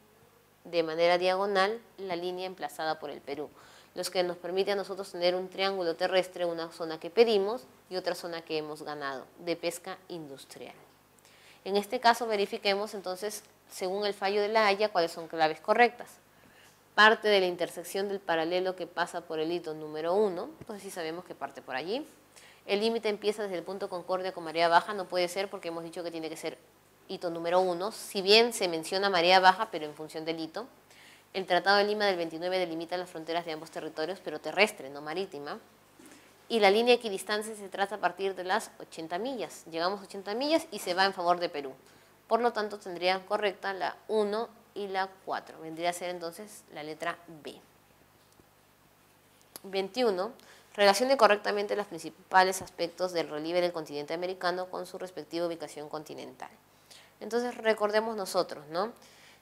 de manera diagonal la línea emplazada por el Perú, los que nos permite a nosotros tener un triángulo terrestre, una zona que pedimos y otra zona que hemos ganado, de pesca industrial. En este caso verifiquemos entonces, según el fallo de la Haya, cuáles son claves correctas. Parte de la intersección del paralelo que pasa por el hito número 1, entonces sí sabemos que parte por allí. El límite empieza desde el punto Concordia con marea baja, no puede ser porque hemos dicho que tiene que ser hito número 1, si bien se menciona marea baja, pero en función del hito. El Tratado de Lima del 29 delimita las fronteras de ambos territorios, pero terrestre, no marítima. Y la línea equidistancia se traza a partir de las 80 millas. Llegamos a 80 millas y se va en favor de Perú. Por lo tanto, tendrían correcta la 1 y la 4. Vendría a ser entonces la letra B. 21. Relacione correctamente los principales aspectos del relieve del continente americano con su respectiva ubicación continental. Entonces, recordemos nosotros, ¿no?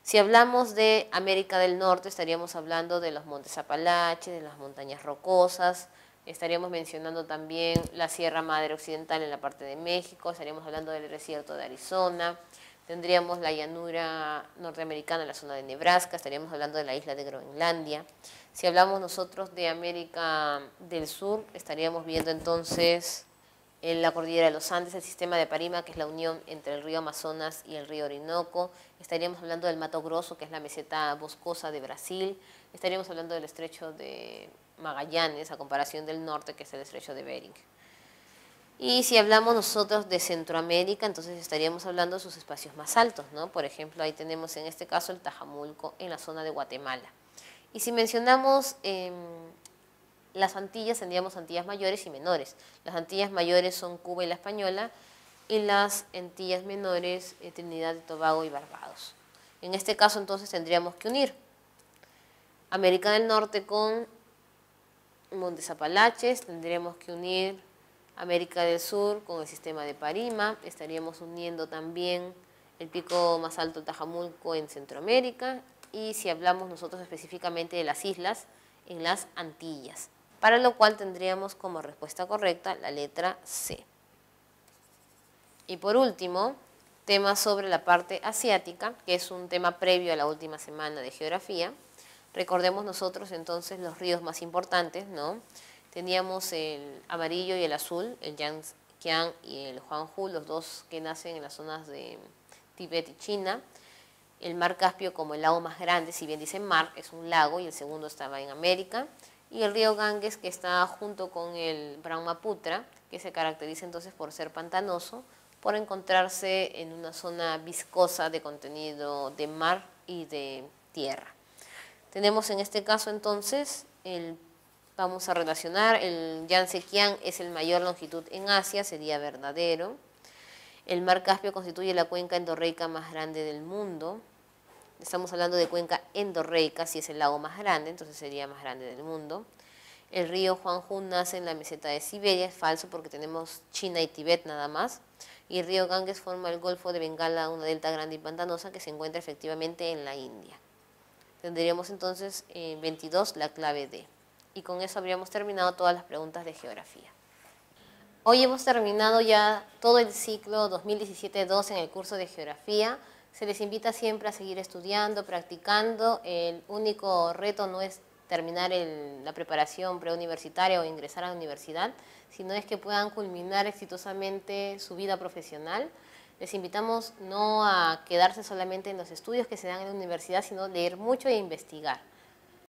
Si hablamos de América del Norte, estaríamos hablando de los montes Apalaches, de las montañas rocosas, estaríamos mencionando también la Sierra Madre Occidental en la parte de México, estaríamos hablando del desierto de Arizona, tendríamos la llanura norteamericana en la zona de Nebraska, estaríamos hablando de la isla de Groenlandia. Si hablamos nosotros de América del Sur, estaríamos viendo entonces en la cordillera de los Andes, el sistema de Parima, que es la unión entre el río Amazonas y el río Orinoco. Estaríamos hablando del Mato Grosso, que es la meseta boscosa de Brasil. Estaríamos hablando del estrecho de Magallanes, a comparación del norte, que es el estrecho de Bering. Y si hablamos nosotros de Centroamérica, entonces estaríamos hablando de sus espacios más altos, ¿no? Por ejemplo, ahí tenemos en este caso el Tajamulco, en la zona de Guatemala. Y si mencionamos las Antillas, tendríamos Antillas mayores y menores. Las Antillas mayores son Cuba y la Española, y las Antillas menores, Trinidad y Tobago y Barbados. En este caso, entonces, tendríamos que unir América del Norte con Montes Apalaches, tendríamos que unir América del Sur con el sistema de Parima, estaríamos uniendo también el pico más alto, el Tajamulco, en Centroamérica, y si hablamos nosotros específicamente de las islas, en las Antillas, para lo cual tendríamos como respuesta correcta la letra C. Y por último, tema sobre la parte asiática, que es un tema previo a la última semana de geografía. Recordemos nosotros entonces los ríos más importantes, ¿no? Teníamos el amarillo y el azul, el Yangtze y el Huanghu, los dos que nacen en las zonas de Tíbet y China. El mar Caspio como el lago más grande, si bien dicen mar, es un lago y el segundo estaba en América. Y el río Ganges, que está junto con el Brahmaputra, que se caracteriza entonces por ser pantanoso, por encontrarse en una zona viscosa de contenido de mar y de tierra. Tenemos en este caso entonces, vamos a relacionar, el Yangtze-Kiang es el mayor longitud en Asia, sería verdadero. El mar Caspio constituye la cuenca endorreica más grande del mundo. Estamos hablando de cuenca endorreica, si es el lago más grande, entonces sería más grande del mundo. El río Huanghu nace en la meseta de Siberia, es falso porque tenemos China y Tibet nada más. Y el río Ganges forma el Golfo de Bengala, una delta grande y pantanosa que se encuentra efectivamente en la India. Tendríamos entonces 22 la clave D. Y con eso habríamos terminado todas las preguntas de geografía. Hoy hemos terminado ya todo el ciclo 2017-2 en el curso de geografía. Se les invita siempre a seguir estudiando, practicando. El único reto no es terminar la preparación preuniversitaria o ingresar a la universidad, sino es que puedan culminar exitosamente su vida profesional. Les invitamos no a quedarse solamente en los estudios que se dan en la universidad, sino leer mucho e investigar.